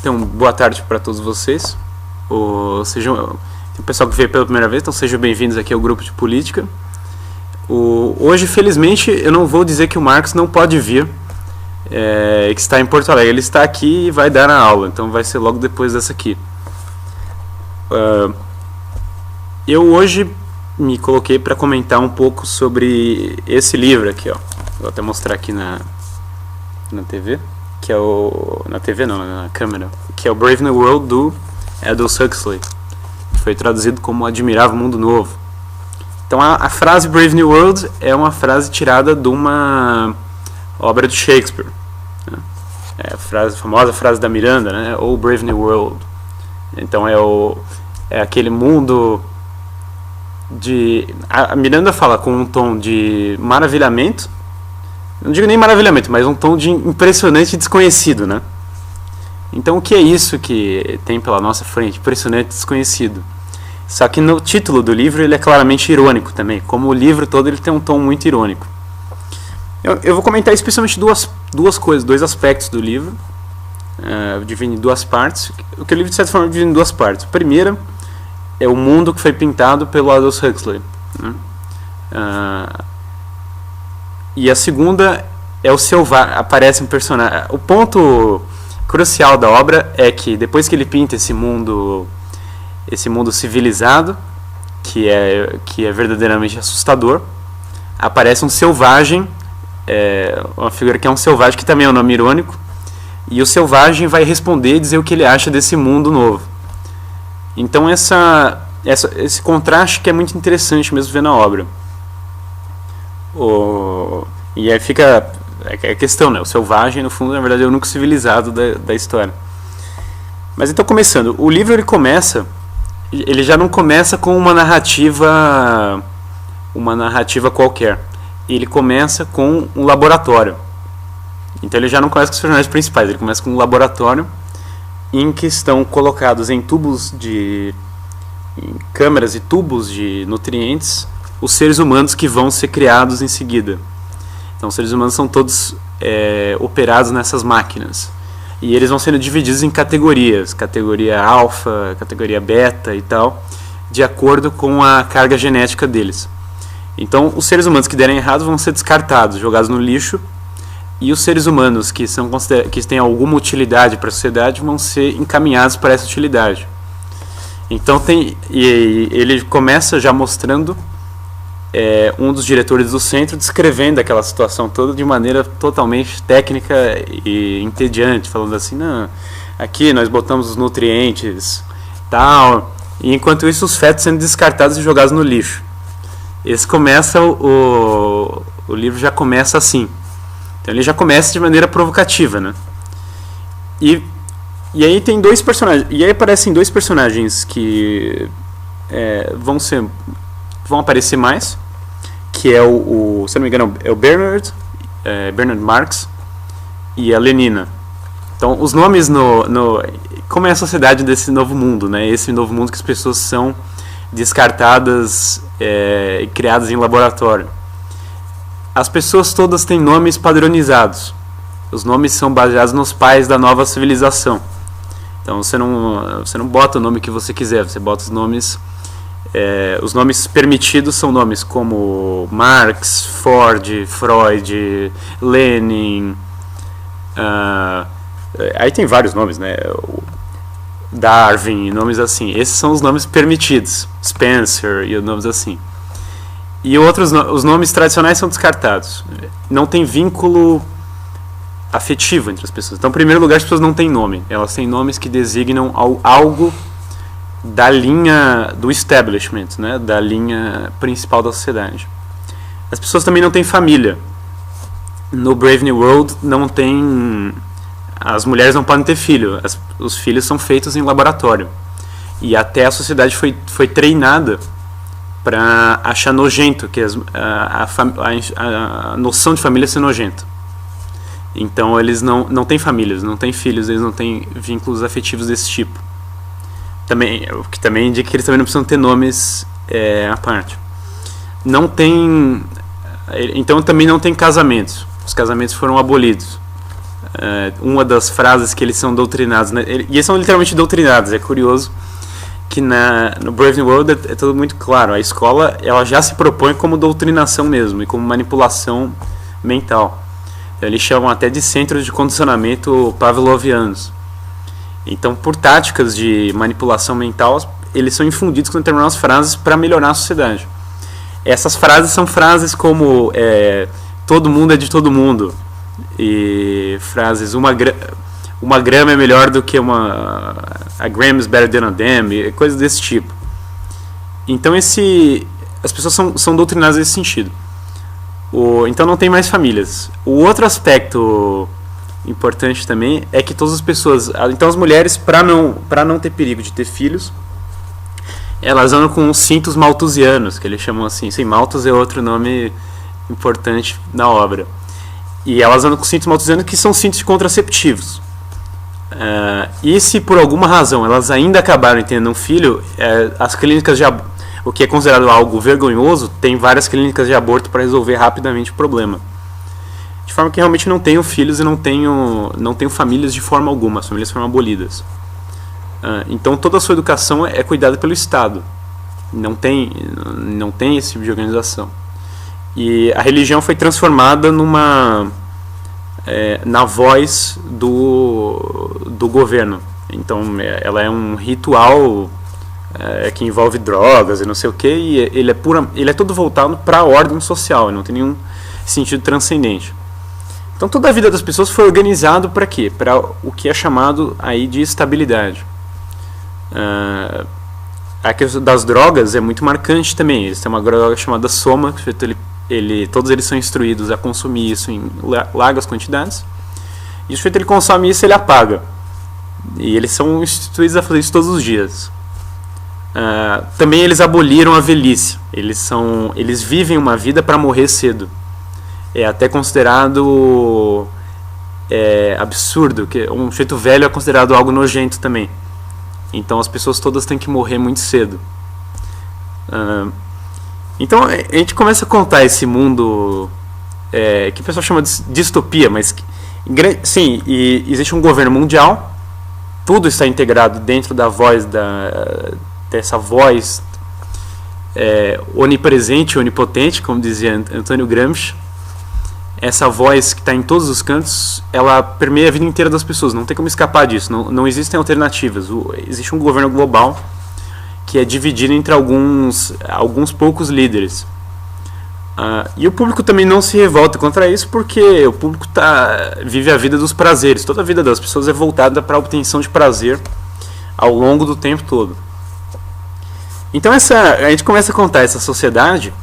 Então, boa tarde para todos vocês. Tem um pessoal que veio pela primeira vez, então sejam bem-vindos aqui ao grupo de política. Hoje, felizmente, eu não vou dizer que o Marcos não pode vir, que está em Porto Alegre. Ele está aqui e vai dar a aula, então vai ser logo depois dessa aqui. Eu hoje me coloquei para comentar um pouco sobre esse livro aqui, ó. Vou até mostrar aqui na TV, que é na TV não, na câmera, que é o Brave New World do Aldous Huxley. Foi traduzido como Admirável Mundo Novo. Então a frase Brave New World é uma frase tirada de uma obra de Shakespeare, né? É a famosa frase da Miranda, né? Oh Brave New World. Então é aquele mundo a Miranda fala com um tom de maravilhamento, não digo nem maravilhamento, mas um tom de impressionante e desconhecido, né? Então o que é isso que tem pela nossa frente? Impressionante e desconhecido. Só que no título do livro ele é claramente irônico também. Como o livro todo ele tem um tom muito irônico. Eu vou comentar especialmente duas coisas, dois aspectos do livro. Dividindo em duas partes. O que o livro de certa forma divide em duas partes. A primeira é o mundo que foi pintado pelo Aldous Huxley, né? E a segunda é o selvagem. Aparece um personagem. O ponto crucial da obra é que depois que ele pinta esse mundo civilizado, que é verdadeiramente assustador, aparece um selvagem, uma figura que é um selvagem, que também é um nome irônico, e o selvagem vai responder e dizer o que ele acha desse mundo novo. Então esse contraste que é muito interessante mesmo ver na obra. E aí fica a questão, né? O selvagem, no fundo, na verdade, é o único civilizado da história. Mas então, começando, o livro ele já não começa com uma narrativa qualquer. Ele começa com um laboratório. Então ele já não começa com os personagens principais, ele começa com um laboratório em que estão colocados em câmeras e tubos de nutrientes os seres humanos que vão ser criados em seguida. Então os seres humanos são todos operados nessas máquinas. E eles vão sendo divididos em categorias, categoria alfa, categoria beta e tal, de acordo com a carga genética deles. Então os seres humanos que derem errado vão ser descartados, jogados no lixo, e os seres humanos que têm alguma utilidade para a sociedade vão ser encaminhados para essa utilidade. Então ele começa já mostrando um dos diretores do centro descrevendo aquela situação toda de maneira totalmente técnica e entediante, falando assim, não, aqui nós botamos os nutrientes, tal, e enquanto isso os fetos sendo descartados e jogados no lixo. O livro já começa assim. Então ele já começa de maneira provocativa, né? E aí tem dois personagens, e aí aparecem dois personagens que vão aparecer mais, que é se não me engano, é o Bernard Marx e a Lenina. Então, os nomes como é a sociedade desse novo mundo, né? Esse novo mundo que as pessoas são descartadas e criadas em laboratório. As pessoas todas têm nomes padronizados. Os nomes são baseados nos pais da nova civilização. Então, você não bota o nome que você quiser, você bota os nomes... os nomes permitidos são nomes como Marx, Ford, Freud, Lenin. Aí tem vários nomes, né? Darwin, nomes assim. Esses são os nomes permitidos. Spencer e nomes assim. E os nomes tradicionais são descartados. Não tem vínculo afetivo entre as pessoas. Então, em primeiro lugar, as pessoas não têm nome. Elas têm nomes que designam algo da linha do establishment, né? Da linha principal da sociedade. As pessoas também não têm família. No Brave New World não tem... As mulheres não podem ter filho. Os filhos são feitos em laboratório. E até a sociedade foi treinada para achar nojento, que a noção de família é ser nojento. Então eles não têm famílias, não têm filhos, eles não têm vínculos afetivos desse tipo. O que também indica que eles também não precisam ter nomes à parte. Então também não tem casamentos. Os casamentos foram abolidos. uma das frases que eles são doutrinados, né? E eles são literalmente doutrinados, é curioso que no Brave New World é tudo muito claro. A escola ela já se propõe como doutrinação mesmo e como manipulação mental. Então, eles chamam até de centros de condicionamento pavlovianos. Então, por táticas de manipulação mental, eles são infundidos com determinadas frases para melhorar a sociedade. Essas frases são frases como todo mundo é de todo mundo, e frases uma grama é melhor do que a gram is better than a dam, e coisas desse tipo. Então as pessoas são doutrinadas nesse sentido. Então não tem mais famílias. O outro aspecto importante também é que todas as pessoas, então as mulheres, para não ter perigo de ter filhos, elas andam com cintos malthusianos, que eles chamam assim. Sim, Malthus é outro nome importante na obra. E elas andam com cintos malthusianos, que são cintos contraceptivos. E se por alguma razão elas ainda acabaram tendo um filho, as clínicas o que é considerado algo vergonhoso, tem várias clínicas de aborto para resolver rapidamente o problema. De forma que realmente não tenho filhos e não tenho famílias de forma alguma, as famílias foram abolidas. Então toda a sua educação é cuidada pelo Estado. Não tem esse tipo de organização. E a religião foi transformada na voz do governo. Então ela é um ritual que envolve drogas e não sei o que, e ele é todo voltado para a ordem social, não tem nenhum sentido transcendente. Então toda a vida das pessoas foi organizado para quê? Para o que é chamado aí de estabilidade. A questão das drogas é muito marcante também. Eles têm uma droga chamada soma, que todos eles são instruídos a consumir isso em largas quantidades. E o sujeito ele consome isso, ele apaga. E eles são instituídos a fazer isso todos os dias. Também eles aboliram a velhice. Eles vivem uma vida para morrer cedo. É até considerado absurdo, que um sujeito velho é considerado algo nojento também. Então as pessoas todas têm que morrer muito cedo. Então a gente começa a contar esse mundo que o pessoal chama de distopia, mas sim, e existe um governo mundial, tudo está integrado dentro da voz dessa voz onipresente, onipotente, como dizia Antônio Gramsci. Essa voz que está em todos os cantos, ela permeia a vida inteira das pessoas, não tem como escapar disso, não existem alternativas. Existe um governo global que é dividido entre alguns poucos líderes. E o público também não se revolta contra isso, porque o público vive a vida dos prazeres. Toda a vida das pessoas é voltada para a obtenção de prazer ao longo do tempo todo. Então a gente começa a contar essa sociedade.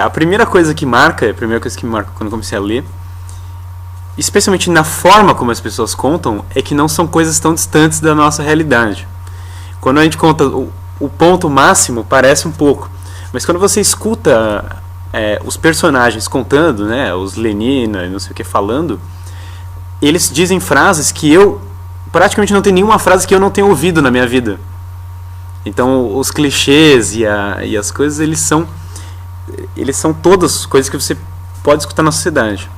A primeira coisa que me marca quando eu comecei a ler, especialmente na forma como as pessoas contam, é que não são coisas tão distantes da nossa realidade. Quando a gente conta o ponto máximo, parece um pouco, mas quando você escuta os personagens contando, né, os Lenina e não sei o que falando, eles dizem frases que praticamente não tem nenhuma frase que eu não tenha ouvido na minha vida. Então os clichês e as coisas, eles são todas coisas que você pode escutar na sociedade.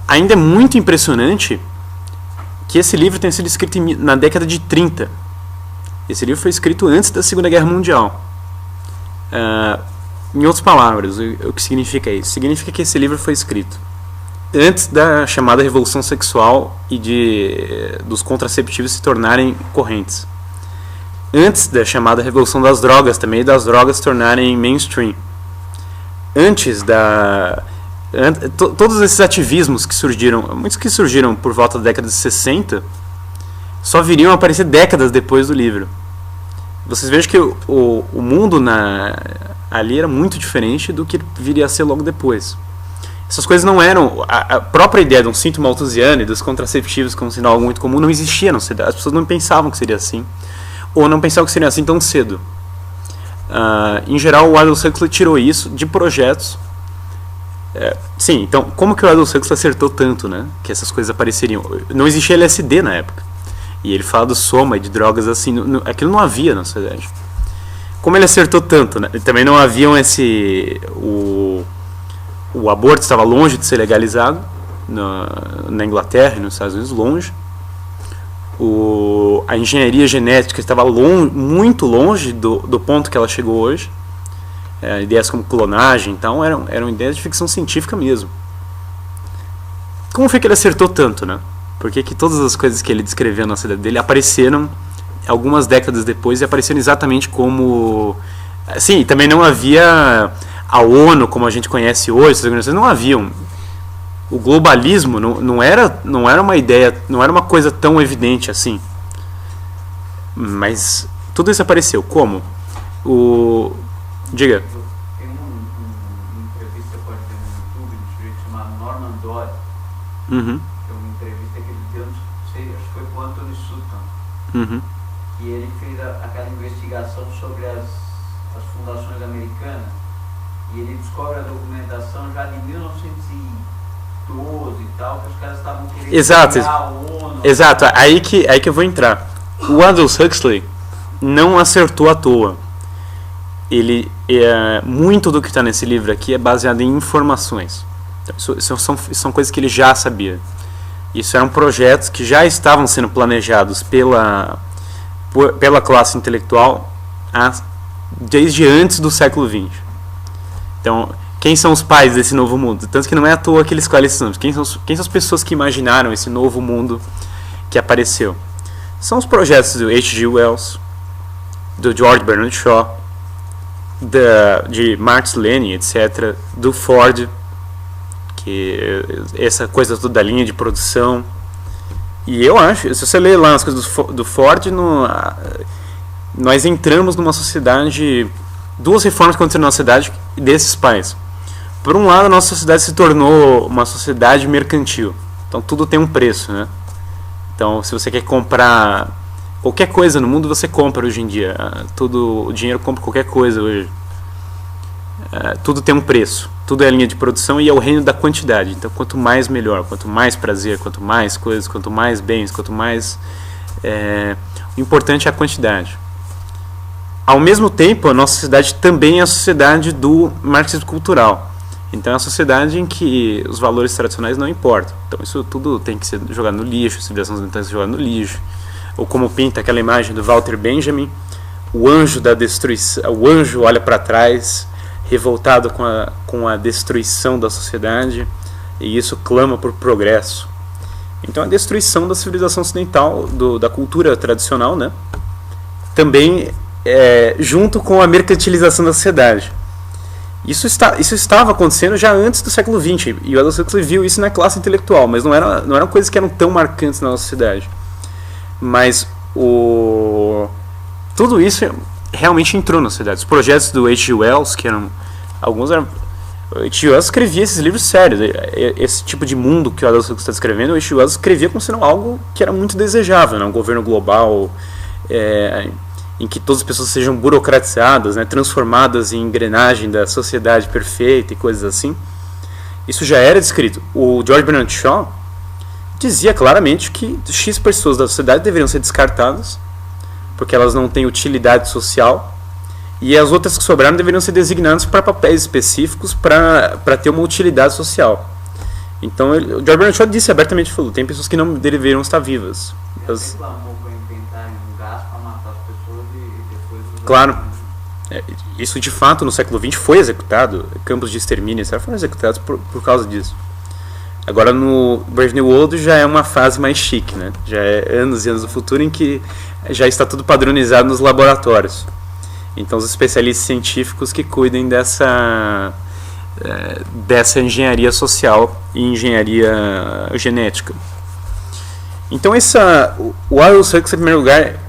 Ainda é muito impressionante que esse livro tenha sido escrito na década de 30. Esse livro foi escrito antes da Segunda Guerra Mundial. Em outras palavras, o que significa isso? Significa que esse livro foi escrito antes da chamada Revolução Sexual e dos contraceptivos se tornarem correntes. Antes da chamada Revolução das Drogas também, e das drogas se tornarem mainstream. Antes todos esses ativismos que surgiram, muitos que surgiram por volta da década de 60, só viriam a aparecer décadas depois do livro. Vocês vejam que o mundo ali era muito diferente do que viria a ser logo depois. Essas coisas não eram... A própria ideia de um cinto malthusiano e dos contraceptivos como sendo algo muito comum não existia na sociedade. As pessoas não pensavam que seria assim, ou não pensavam que seria assim tão cedo. Em geral, o Aldous Huxley tirou isso de projetos. Sim, então, como que o Aldous Huxley acertou tanto, né? Que essas coisas apareceriam? Não existia LSD na época. E ele fala do soma e de drogas assim. Aquilo não havia na sociedade. Como ele acertou tanto, né? Também não haviam o aborto estava longe de ser legalizado. na Inglaterra e nos Estados Unidos, longe. A engenharia genética estava muito longe do ponto que ela chegou hoje. Ideias como clonagem, então, eram ideias de ficção científica mesmo. Como foi que ele acertou tanto, né? Porque que todas as coisas que ele descreveu na cidade dele apareceram algumas décadas depois e apareceram exatamente como... Sim, também não havia a ONU como a gente conhece hoje, essas organizações não haviam. O globalismo não era uma ideia, não era uma coisa tão evidente assim. Mas tudo isso apareceu. Como? Diga. Tem uma entrevista que pode ver no YouTube de um sujeito chamado Norman Dodd. Uhum. Que é uma entrevista que ele deu, não sei, acho que foi com Anthony Sutton. Uhum. E ele fez aquela investigação sobre as fundações americanas. E ele descobre a documentação já de 1912 e tal, que os caras estavam querendo criar a ONU. Exato, aí que eu vou entrar. O Aldous Huxley não acertou à toa. Muito do que está nesse livro aqui é baseado em informações. Então, isso são coisas que ele já sabia. Isso eram projetos que já estavam sendo planejados pela classe intelectual desde antes do século XX. Então, quem são os pais desse novo mundo? Tanto que não é à toa que ele escolhe esses nomes. Quem são as pessoas que imaginaram esse novo mundo que apareceu? São os projetos do H.G. Wells, do George Bernard Shaw, de Marx Lenin, etc., do Ford, que essa coisa toda da linha de produção. E eu acho, se você ler lá as coisas do Ford, nós entramos numa sociedade... Duas reformas que aconteceram na sociedade desses pais. Por um lado, a nossa sociedade se tornou uma sociedade mercantil. Então, tudo tem um preço, né? Então, se você quer comprar qualquer coisa no mundo, você compra hoje em dia. O dinheiro compra qualquer coisa hoje. Tudo tem um preço. Tudo é a linha de produção e é o reino da quantidade. Então, quanto mais, melhor. Quanto mais prazer, quanto mais coisas, quanto mais bens, quanto mais... O importante é a quantidade. Ao mesmo tempo, a nossa sociedade também é a sociedade do marxismo cultural. Então é a sociedade em que os valores tradicionais não importam. Então isso tudo tem que ser jogado no lixo, a civilização ocidental tem que ser jogada no lixo. Ou como pinta aquela imagem do Walter Benjamin, o anjo da destruição, o anjo olha para trás, revoltado com a destruição da sociedade, e isso clama por progresso. Então a destruição da civilização ocidental, da cultura tradicional, né? Também junto com a mercantilização da sociedade. Isso estava acontecendo já antes do século XX, e o Aldous Huxley viu isso na classe intelectual, mas não eram coisas que eram tão marcantes na nossa sociedade. Mas tudo isso realmente entrou na sociedade. Os projetos do H.G. Wells, que alguns eram... O H.G. Wells escrevia esses livros sérios. Esse tipo de mundo que o Aldous Huxley está descrevendo, o H.G. Wells escrevia como sendo algo que era muito desejável, né? Um governo global... em que todas as pessoas sejam burocratizadas, né, transformadas em engrenagem da sociedade perfeita e coisas assim. Isso já era descrito. O George Bernard Shaw dizia claramente que X pessoas da sociedade deveriam ser descartadas, porque elas não têm utilidade social, e as outras que sobraram deveriam ser designadas para papéis específicos para ter uma utilidade social. Então, o George Bernard Shaw disse abertamente, falou, tem pessoas que não deveriam estar vivas. Claro, isso de fato no século XX foi executado, campos de extermínio, etc., foram executados por causa disso. Agora no Brave New World já é uma fase mais chique, né? Já é anos e anos do futuro em que já está tudo padronizado nos laboratórios. Então os especialistas científicos que cuidem dessa engenharia social e engenharia genética. Então o Aldous Huxley, em primeiro lugar,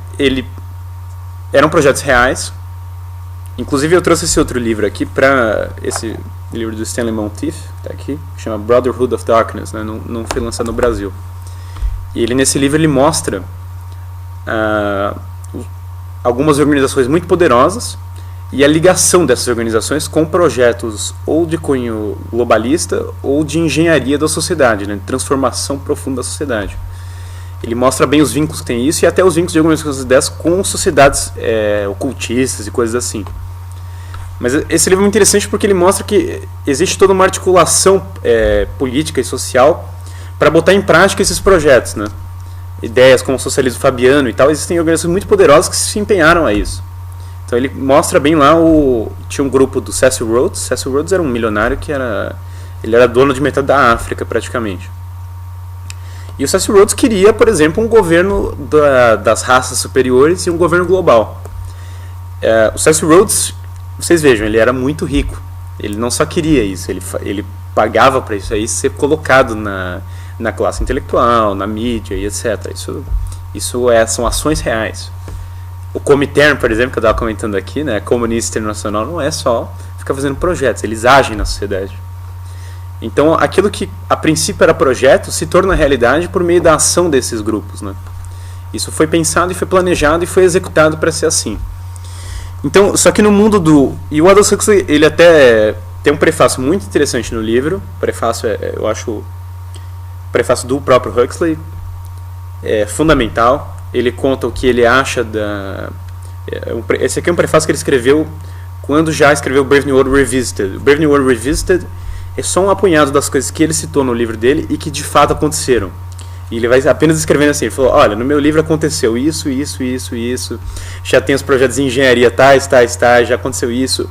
eram projetos reais. Inclusive eu trouxe esse outro livro aqui para esse livro do Stanley Monteith, tá aqui, que chama Brotherhood of Darkness, né? Não foi lançado no Brasil. E nesse livro ele mostra algumas organizações muito poderosas e a ligação dessas organizações com projetos ou de cunho globalista ou de engenharia da sociedade, né? De transformação profunda da sociedade. Ele mostra bem os vínculos que tem isso e até os vínculos de algumas coisas dessas com sociedades ocultistas e coisas assim. Mas esse livro é muito interessante porque ele mostra que existe toda uma articulação política e social para botar em prática esses projetos, né? Ideias como o socialismo fabiano e tal, existem organizações muito poderosas que se empenharam a isso. Então ele mostra bem lá tinha um grupo do Cecil Rhodes. Cecil Rhodes era um milionário ele era dono de metade da África praticamente. E o Cecil Rhodes queria, por exemplo, um governo das raças superiores e um governo global. O Cecil Rhodes, vocês vejam, ele era muito rico. Ele não só queria isso, ele pagava para isso aí ser colocado na classe intelectual, na mídia e etc. São ações reais. O Comintern, por exemplo, que eu estava comentando aqui, né, comunista internacional, não é só ficar fazendo projetos, eles agem na sociedade. Então, aquilo que a princípio era projeto se torna realidade por meio da ação desses grupos, né? Isso foi pensado e foi planejado e foi executado para ser assim. Então, só que no mundo E o Aldous Huxley, ele até tem um prefácio muito interessante no livro. O prefácio, eu acho... O prefácio do próprio Huxley é fundamental. Ele conta o que ele acha esse aqui é um prefácio que ele escreveu quando já escreveu Brave New World Revisited. O Brave New World Revisited é só um apunhado das coisas que ele citou no livro dele e que de fato aconteceram. E ele vai apenas escrevendo assim, ele falou, olha, no meu livro aconteceu isso, já tem os projetos de engenharia tais, já aconteceu isso.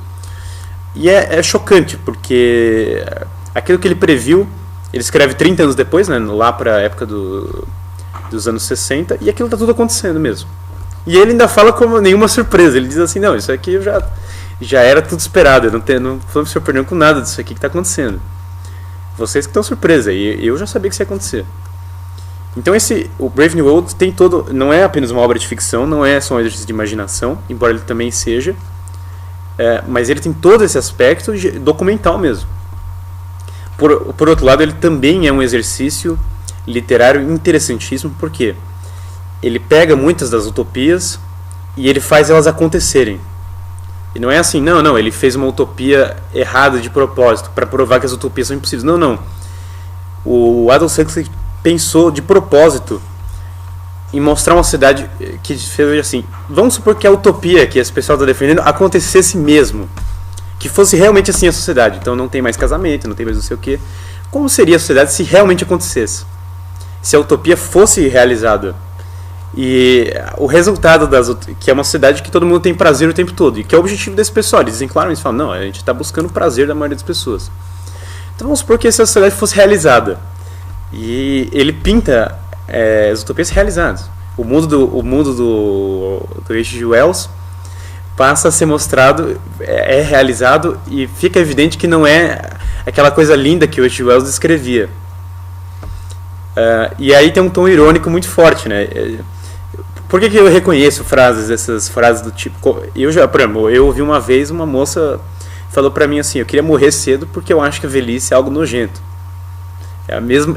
E é chocante, porque aquilo que ele previu, ele escreve 30 anos depois, né, lá para a época dos anos 60, e aquilo está tudo acontecendo mesmo. E ele ainda fala como nenhuma surpresa, ele diz assim, não, isso aqui já era tudo esperado, eu não estou me surpreendendo com nada disso aqui que está acontecendo. Vocês que estão surpresos, e eu já sabia que isso ia acontecer. Então o Brave New World tem não é apenas uma obra de ficção, não é só um exercício de imaginação, embora ele também seja, mas ele tem todo esse aspecto documental mesmo. Por outro lado, ele também é um exercício literário interessantíssimo, porque ele pega muitas das utopias e ele faz elas acontecerem. E não é assim, não, ele fez uma utopia errada de propósito, para provar que as utopias são impossíveis. Não. O Aldous Huxley pensou de propósito em mostrar uma sociedade que fez assim, vamos supor que a utopia que esse pessoal está defendendo acontecesse mesmo, que fosse realmente assim a sociedade. Então não tem mais casamento, não tem mais não sei o quê. Como seria a sociedade se realmente acontecesse? Se a utopia fosse realizada? E o resultado que é uma sociedade que todo mundo tem prazer o tempo todo, e que é o objetivo desse pessoal. Eles dizem claramente, eles falam, não, a gente está buscando o prazer da maioria das pessoas. Então vamos supor que essa sociedade fosse realizada. E ele pinta as utopias realizadas. O mundo do H.G. Wells passa a ser mostrado, é realizado, e fica evidente que não é aquela coisa linda que o H.G. Wells descrevia. E aí tem um tom irônico muito forte, né? Por que eu reconheço essas frases do tipo... Por exemplo, eu ouvi uma vez uma moça falou pra mim assim, eu queria morrer cedo porque eu acho que a velhice é algo nojento.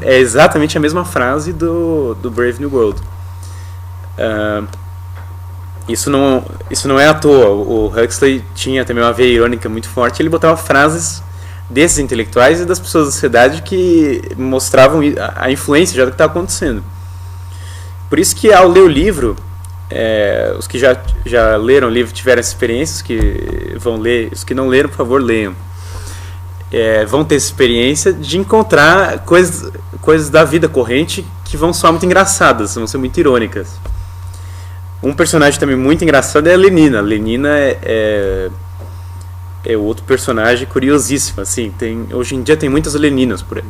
É exatamente a mesma frase do Brave New World. Isso não é à toa. O Huxley tinha também uma veia irônica muito forte. Ele botava frases desses intelectuais e das pessoas da sociedade que mostravam a influência já do que estava acontecendo. Por isso que ao ler o livro, os que já leram o livro, tiveram essa experiência, os que vão ler, os que não leram, por favor, leiam. Vão ter essa experiência de encontrar coisas da vida corrente que vão soar muito engraçadas, vão ser muito irônicas. Um personagem também muito engraçado é a Lenina. A Lenina é outro personagem curiosíssimo. Assim, hoje em dia tem muitas Leninas por aí.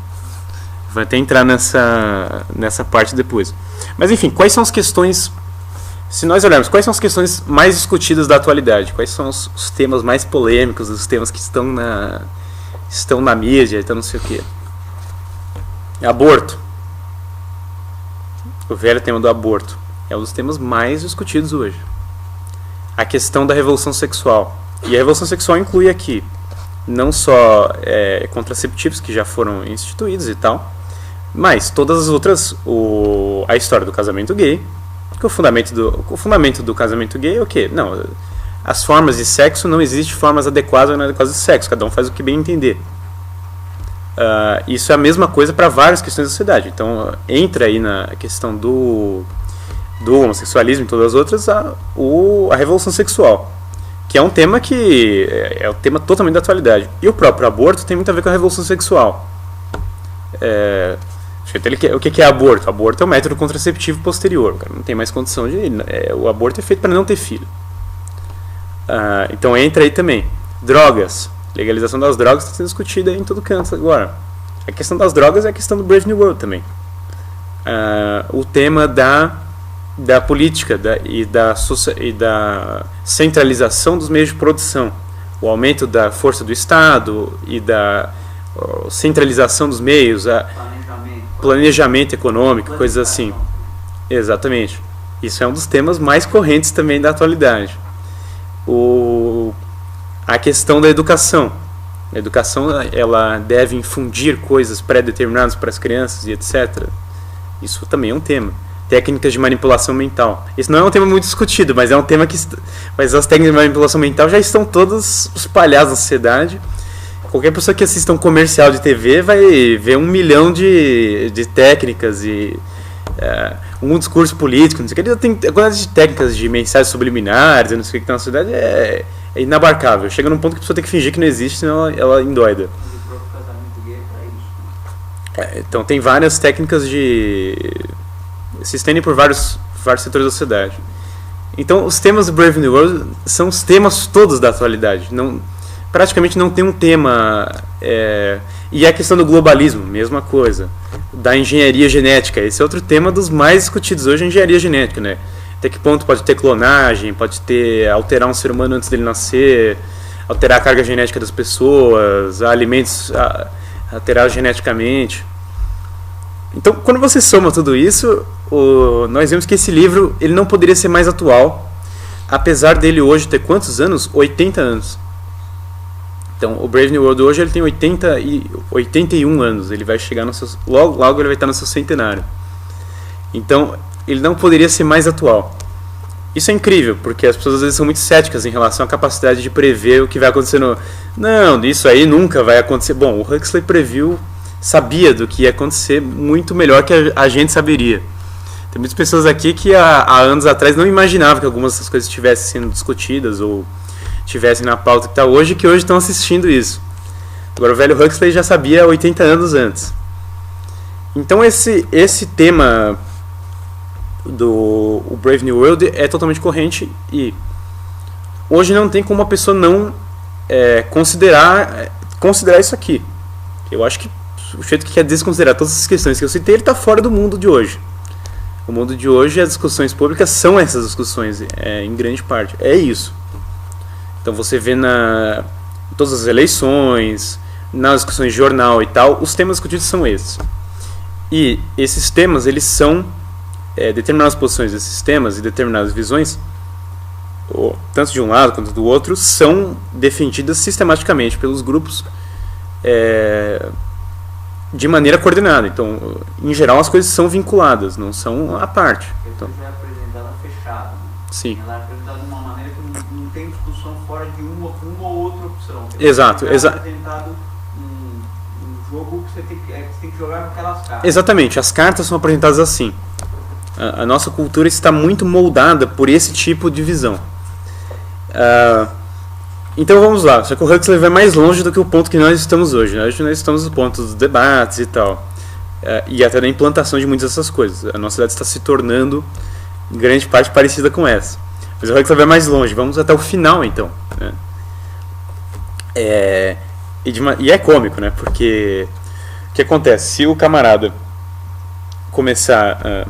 Vai até entrar nessa parte depois. Mas enfim, quais são as questões... Se nós olharmos, quais são as questões mais discutidas da atualidade? Quais são os temas mais polêmicos, os temas que estão na mídia, então não sei o quê. Aborto. O velho tema do aborto. É um dos temas mais discutidos hoje. A questão da revolução sexual. E a revolução sexual inclui aqui não só contraceptivos que já foram instituídos e tal, mas todas as outras, a história do casamento gay, que o fundamento do casamento gay é o quê? Não, as formas de sexo, não existem formas adequadas ou inadequadas de sexo, cada um faz o que bem entender. Isso é a mesma coisa para várias questões da sociedade. Então entra aí na questão do homossexualismo e todas as outras, a revolução sexual, que é um tema que é um tema totalmente da atualidade. E o próprio aborto tem muito a ver com a revolução sexual. O que é aborto? Aborto é um método contraceptivo posterior. O cara não tem mais condição de... o aborto é feito para não ter filho. Então entra aí também. Drogas. Legalização das drogas está sendo discutida em todo canto agora. A questão das drogas é a questão do Brave New World também. O tema da política e da centralização dos meios de produção. O aumento da força do Estado e da centralização dos meios, planejamento econômico, coisas assim. Exatamente. Isso é um dos temas mais correntes também da atualidade. A questão da educação. A educação, ela deve infundir coisas pré-determinadas para as crianças e etc. Isso também é um tema. Técnicas de manipulação mental. Isso não é um tema muito discutido, mas é um tema mas as técnicas de manipulação mental já estão todas espalhadas na sociedade. Qualquer pessoa que assista um comercial de TV vai ver 1 milhão de técnicas e um discurso político, não sei o que. Tem a quantidade de técnicas de mensagens subliminares, não sei o que tem na sociedade, é inabarcável. Chega num ponto que a pessoa tem que fingir que não existe, senão ela endoida. Então tem várias técnicas se estendem por vários setores da sociedade. Então os temas do Brave New World são os temas todos da atualidade. Praticamente não tem um tema. E a questão do globalismo, mesma coisa. Da engenharia genética, esse é outro tema dos mais discutidos hoje, a engenharia genética, né? Até que ponto pode ter clonagem, pode ter alterar um ser humano antes dele nascer, alterar a carga genética das pessoas, alimentos alterados geneticamente. Então, quando você soma tudo isso, nós vemos que esse livro ele não poderia ser mais atual, apesar dele hoje ter quantos anos? 80 anos. Então, o Brave New World hoje ele tem 81 anos, ele vai chegar logo ele vai estar no seu centenário. Então, ele não poderia ser mais atual. Isso é incrível, porque as pessoas às vezes são muito céticas em relação à capacidade de prever o que vai acontecer Não, isso aí nunca vai acontecer. Bom, o Huxley sabia do que ia acontecer muito melhor que a gente saberia. Tem muitas pessoas aqui que há anos atrás não imaginavam que algumas dessas coisas estivessem sendo discutidas ou estivessem na pauta que está hoje, que hoje estão assistindo isso. Agora o velho Huxley já sabia 80 anos antes. Então esse tema do Brave New World é totalmente corrente e hoje não tem como uma pessoa não considerar isso aqui. Eu acho que o jeito que quer desconsiderar todas essas questões que eu citei, ele está fora do mundo de hoje. O mundo de hoje, as discussões públicas são essas discussões, em grande parte. É isso. Então você vê em todas as eleições, nas discussões de jornal e tal, os temas discutidos são esses. E esses temas, eles são determinadas posições desses temas e determinadas visões, tanto de um lado quanto do outro, são defendidas sistematicamente pelos grupos de maneira coordenada. Então, em geral, as coisas são vinculadas, não são à parte. Então, já é apresentada fechada. Né? Sim. Ela é apresentada de uma maneira que não tem discussão fora de uma ou outra opção. Exato. É apresentado um jogo que você tem que jogar com aquelas cartas. Exatamente. As cartas são apresentadas assim. A nossa cultura está muito moldada por esse tipo de visão. Então vamos lá, só que o Huxley vai mais longe do que o ponto que nós estamos hoje. Hoje nós estamos no ponto dos debates e tal, e até da implantação de muitas dessas coisas. A nossa cidade está se tornando, em grande parte, parecida com essa. Mas o Huxley vai mais longe, vamos até o final então. Né? E é cômico, né? Porque o que acontece? Se o camarada começar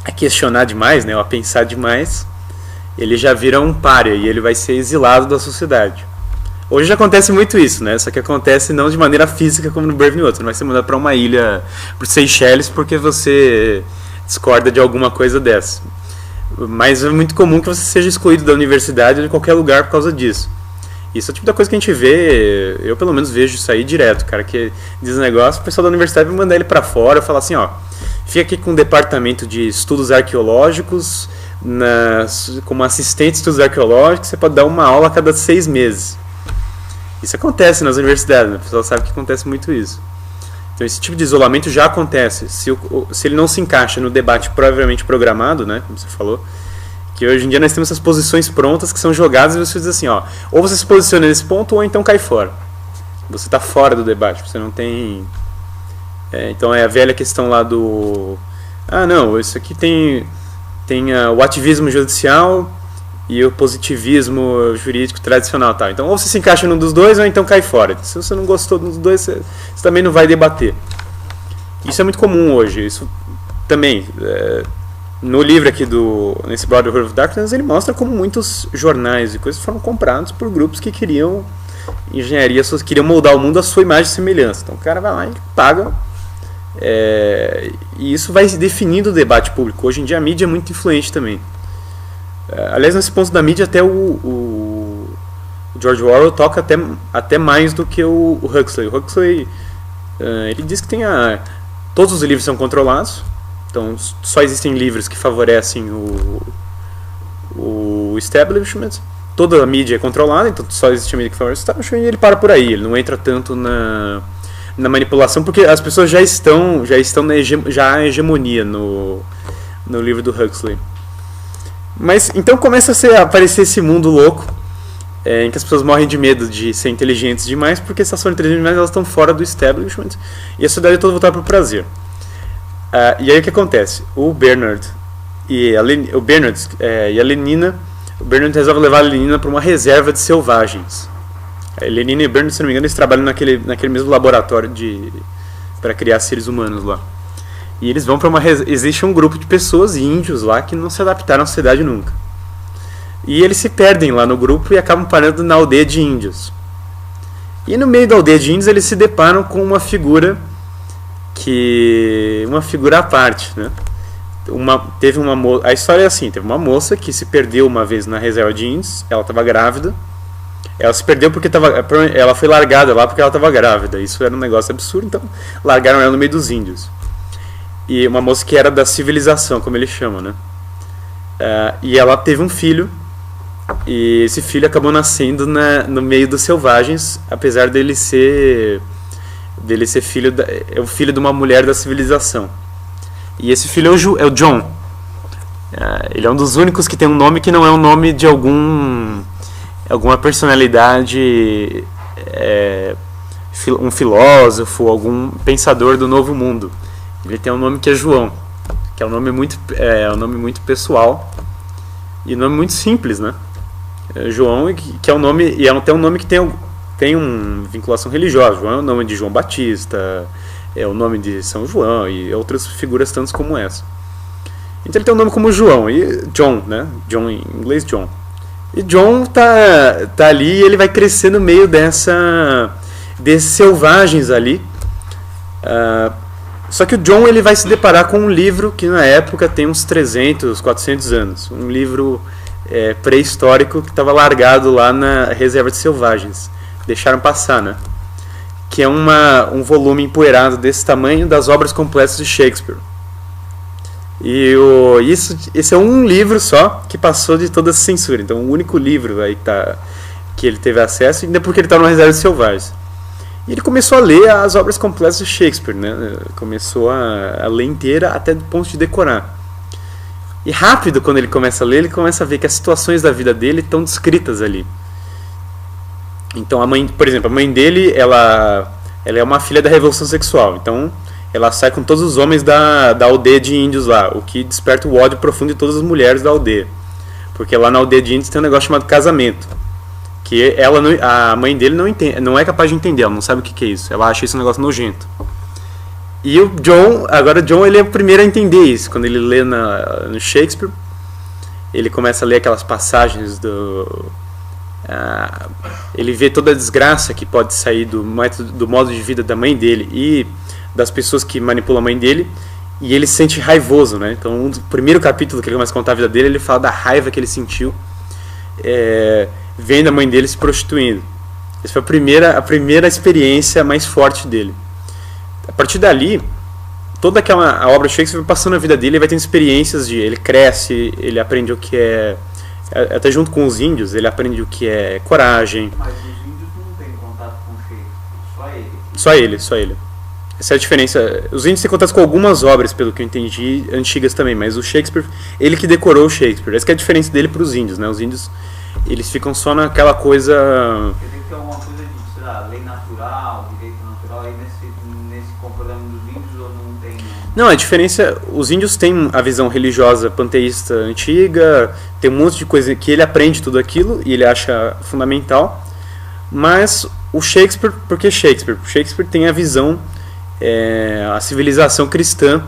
a questionar demais, né, ou a pensar demais, ele já vira um pária e ele vai ser exilado da sociedade. Hoje já acontece muito isso, né? Só que acontece não de maneira física como no Brave New World. Você não vai ser mandado para uma ilha, para Seychelles, porque você discorda de alguma coisa dessa. Mas é muito comum que você seja excluído da universidade ou de qualquer lugar por causa disso. Isso é o tipo da coisa que a gente vê, eu pelo menos vejo isso aí direto. O cara que diz negócio, o pessoal da universidade vai mandar ele para fora e falar assim, ó, fica aqui com o departamento de estudos arqueológicos, como assistente de estudos arqueológicos, você pode dar uma aula a cada 6 meses. Isso acontece nas universidades, né? O pessoal sabe que acontece muito isso. Então esse tipo de isolamento já acontece. Se ele não se encaixa no debate previamente programado, né, como você falou, que hoje em dia nós temos essas posições prontas que são jogadas e você diz assim, ó, ou você se posiciona nesse ponto ou então cai fora. Você está fora do debate, você não tem Então é a velha questão lá do... Ah, não, isso aqui tem o ativismo judicial e o positivismo jurídico tradicional. Tá? Então ou você se encaixa num dos dois ou então cai fora. Se você não gostou dos dois, você também não vai debater. Isso é muito comum hoje. Isso também... no livro aqui nesse Brotherhood of Darkness, ele mostra como muitos jornais e coisas foram comprados por grupos que queriam engenharia, queriam moldar o mundo à sua imagem e semelhança. Então o cara vai lá e paga. E isso vai definindo o debate público. Hoje em dia a mídia é muito influente também. Aliás, nesse ponto da mídia, até o George Orwell toca até mais do que o Huxley. O Huxley, ele diz que todos os livros são controlados. Então, só existem livros que favorecem o establishment. Toda a mídia é controlada, então só existe a mídia que favorece o establishment, e ele para por aí. Ele não entra tanto na manipulação, porque as pessoas já estão já há hegemonia no livro do Huxley. Mas então começa a aparecer esse mundo louco, em que as pessoas morrem de medo de ser inteligentes demais, porque se elas forem inteligentes demais, elas estão fora do establishment, e a sociedade é toda voltada para o prazer. E aí o que acontece? O Bernard e a Lenina, o Bernard resolve levar a Lenina para uma reserva de selvagens. A Lenina e o Bernard, se não me engano, eles trabalham naquele mesmo laboratório para criar seres humanos lá. E eles vão para existe um grupo de pessoas, índios lá, que não se adaptaram à sociedade nunca. E eles se perdem lá no grupo e acabam parando na aldeia de índios. E no meio da aldeia de índios eles se deparam com uma figura à parte, né? A história é assim, teve uma moça que se perdeu uma vez na reserva de índios, ela estava grávida. Ela se perdeu porque ela foi largada lá porque ela estava grávida. Isso era um negócio absurdo, então largaram ela no meio dos índios. E uma moça que era da civilização, como ele chama, né? E ela teve um filho, e esse filho acabou nascendo no meio dos selvagens, apesar dele ser o filho de uma mulher da civilização. E esse filho é o John. Ele é um dos únicos que tem um nome que não é um nome de alguma personalidade, um filósofo, algum pensador do Novo Mundo. Ele tem um nome que é João, que é um nome muito pessoal e um nome muito simples, né? João, que é um nome, e é até um nome que tem uma vinculação religiosa. João é o nome de João Batista, é o nome de São João e outras figuras tantas como essa. Então ele tem um nome como João, e John, né? John em inglês, John. E John tá ali e ele vai crescer no meio desses selvagens ali. Só que o John ele vai se deparar com um livro que na época tem uns 300, 400 anos. Um livro pré-histórico que estava largado lá na reserva de selvagens. Deixaram passar, né? Que é um volume empoeirado desse tamanho das obras completas de Shakespeare. E esse é um livro só que passou de toda essa censura. Então o único livro aí que ele teve acesso, ainda porque ele está numa reserva de selvagens. E ele começou a ler as obras completas de Shakespeare, né? Começou a ler inteira até do ponto de decorar. E rápido, quando ele começa a ler, ele começa a ver que as situações da vida dele estão descritas ali. Então, por exemplo, a mãe dele, ela é uma filha da Revolução Sexual. Então, ela sai com todos os homens da aldeia de índios lá, o que desperta o ódio profundo de todas as mulheres da aldeia. Porque lá na aldeia de índios tem um negócio chamado casamento. Que a mãe dele não é capaz de entender, ela não sabe o que é isso. Ela acha isso um negócio nojento. E o John, ele é o primeiro a entender isso. Quando ele lê no Shakespeare, ele começa a ler aquelas passagens ele vê toda a desgraça que pode sair do modo de vida da mãe dele e das pessoas que manipulam a mãe dele, e ele se sente raivoso, né? Então, o primeiro capítulo que ele começa a contar a vida dele, ele fala da raiva que ele sentiu vendo a mãe dele se prostituindo. Essa foi a primeira experiência mais forte dele. A partir dali, toda a obra de Shakespeare vai passando a vida dele, ele vai tendo experiências ele cresce, ele aprende o que até junto com os índios, ele aprende o que é coragem. Mas os índios não têm contato com Shakespeare, só ele. Essa é a diferença. Os índios têm contato com algumas obras, pelo que eu entendi, antigas também, mas o Shakespeare, ele que decorou o Shakespeare. Essa que é a diferença dele para os índios, né? Os índios, eles ficam só naquela coisa... Porque tem que ter alguma coisa de, sei lá, lei natural, direito natural, aí nesse comportamento dos índios Não, a diferença, os índios têm a visão religiosa panteísta antiga, tem um monte de coisa que ele aprende tudo aquilo e ele acha fundamental, mas o Shakespeare, porque Shakespeare tem a visão, a civilização cristã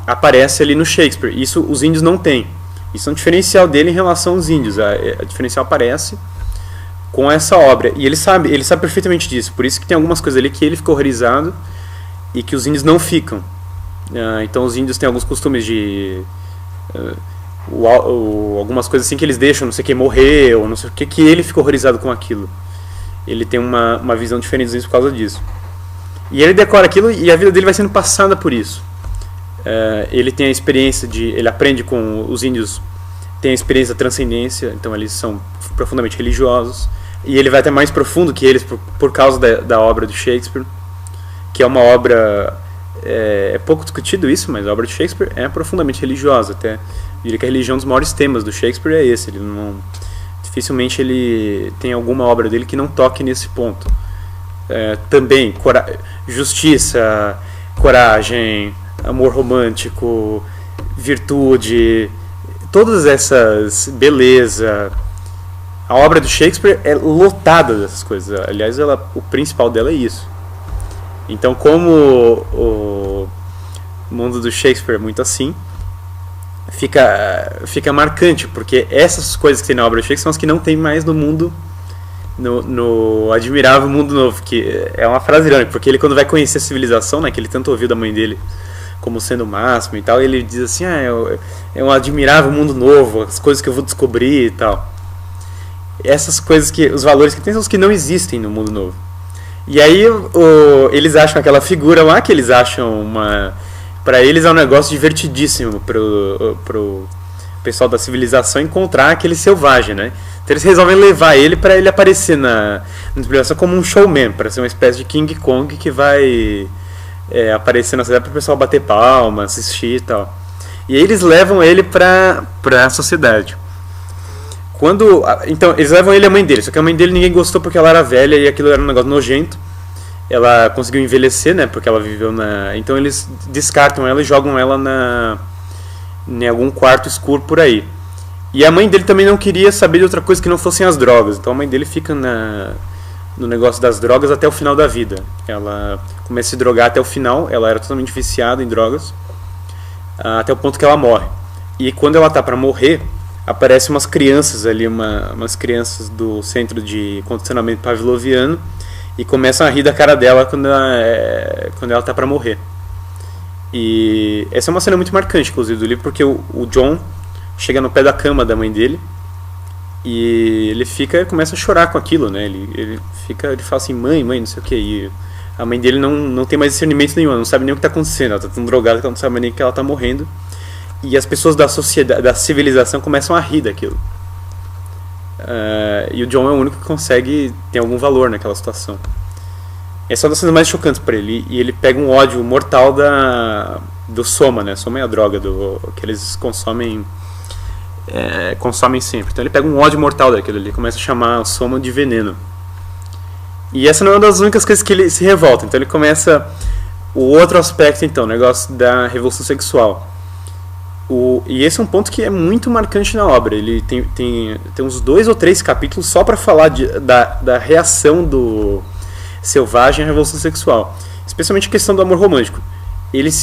aparece ali no Shakespeare, isso os índios não têm, isso é um diferencial dele em relação aos índios, a diferencial aparece com essa obra, e ele sabe perfeitamente disso, por isso que tem algumas coisas ali que ele ficou horrorizado e que os índios não ficam. Então os índios têm alguns costumes de algumas coisas assim que eles deixam, não sei o que, morrer ou não sei o que ele ficou horrorizado com aquilo. Ele tem uma visão diferente dos índios por causa disso, e ele decora aquilo e a vida dele vai sendo passada por isso. Ele tem a experiência ele aprende com os índios, tem a experiência da transcendência, então eles são profundamente religiosos, e ele vai até mais profundo que eles por causa da obra do Shakespeare, que é uma obra, é pouco discutido isso, mas a obra de Shakespeare é profundamente religiosa. Até diria que a religião, um dos maiores temas do Shakespeare é esse. Dificilmente ele tem alguma obra dele que não toque nesse ponto. Também justiça, coragem, amor romântico, virtude, todas essas, beleza. A obra do Shakespeare é lotada dessas coisas. Aliás, o principal dela é isso. Então, como o mundo do Shakespeare é muito assim, fica marcante, porque essas coisas que tem na obra do Shakespeare são as que não tem mais no mundo, no admirável mundo novo, que é uma frase irônica, porque ele, quando vai conhecer a civilização, né, que ele tanto ouviu da mãe dele como sendo o máximo e tal, ele diz assim, é um admirável mundo novo, as coisas que eu vou descobrir e tal. Essas coisas, os valores que tem são os que não existem no mundo novo. E aí eles acham aquela figura lá, que eles acham para eles é um negócio divertidíssimo pro pessoal da civilização encontrar aquele selvagem, né? Então eles resolvem levar ele para ele aparecer na civilização como um showman, para ser uma espécie de King Kong que vai aparecer na cidade para o pessoal bater palma, assistir e tal. E aí eles levam ele para a sociedade. Então, eles levam ele e a mãe dele, só que a mãe dele ninguém gostou porque ela era velha e aquilo era um negócio nojento. Ela conseguiu envelhecer, né, porque ela viveu então eles descartam ela e jogam ela em algum quarto escuro por aí. E a mãe dele também não queria saber de outra coisa que não fossem as drogas, então a mãe dele fica no negócio das drogas até o final da vida. Ela começa a se drogar até o final, ela era totalmente viciada em drogas, até o ponto que ela morre. E quando ela tá para morrer, aparecem umas crianças ali, umas crianças do centro de condicionamento pavloviano, e começam a rir da cara dela quando ela tá para morrer. E essa é uma cena muito marcante, inclusive, do livro, porque o John chega no pé da cama da mãe dele e ele começa a chorar com aquilo, né? Ele fala assim, mãe, não sei o que. E a mãe dele não tem mais discernimento nenhum, não sabe nem o que está acontecendo, ela está tão drogada que ela não sabe nem que ela está morrendo. E as pessoas da sociedade, da civilização, começam a rir daquilo. E o John é o único que consegue ter algum valor naquela situação. Essa é uma das coisas mais chocantes para ele. E ele pega um ódio mortal do soma, né? Soma é a droga que eles consomem sempre. Então ele pega um ódio mortal daquilo ali, começa a chamar o soma de veneno. E essa não é uma das únicas coisas que ele se revolta. Então ele começa o outro aspecto, então, o negócio da revolução sexual. E esse é um ponto que é muito marcante na obra. Ele tem uns 2 ou 3 capítulos só para falar da reação do selvagem à revolução sexual, especialmente a questão do amor romântico.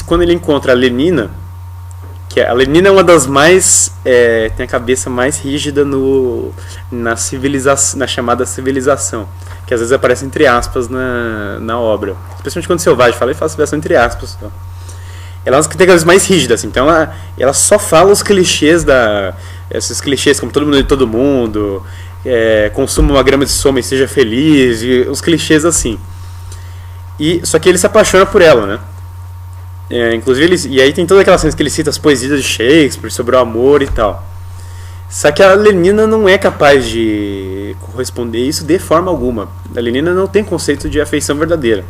Quando ele encontra a Lenina, a Lenina é uma das mais tem a cabeça mais rígida na civilização, na chamada civilização, que às vezes aparece entre aspas na obra, especialmente quando o selvagem fala, ele fala civilização entre aspas. Ela é uma que tem a cabeça mais rígida, assim, então ela só fala os clichês esses clichês como todo mundo de todo mundo, consuma uma grama de soma e seja feliz, e os clichês assim. Só que ele se apaixona por ela, né? Inclusive, e aí tem todas aquelas cenas que ele cita as poesias de Shakespeare sobre o amor e tal. Só que a Lenina não é capaz de corresponder isso de forma alguma. A Lenina não tem conceito de afeição verdadeira.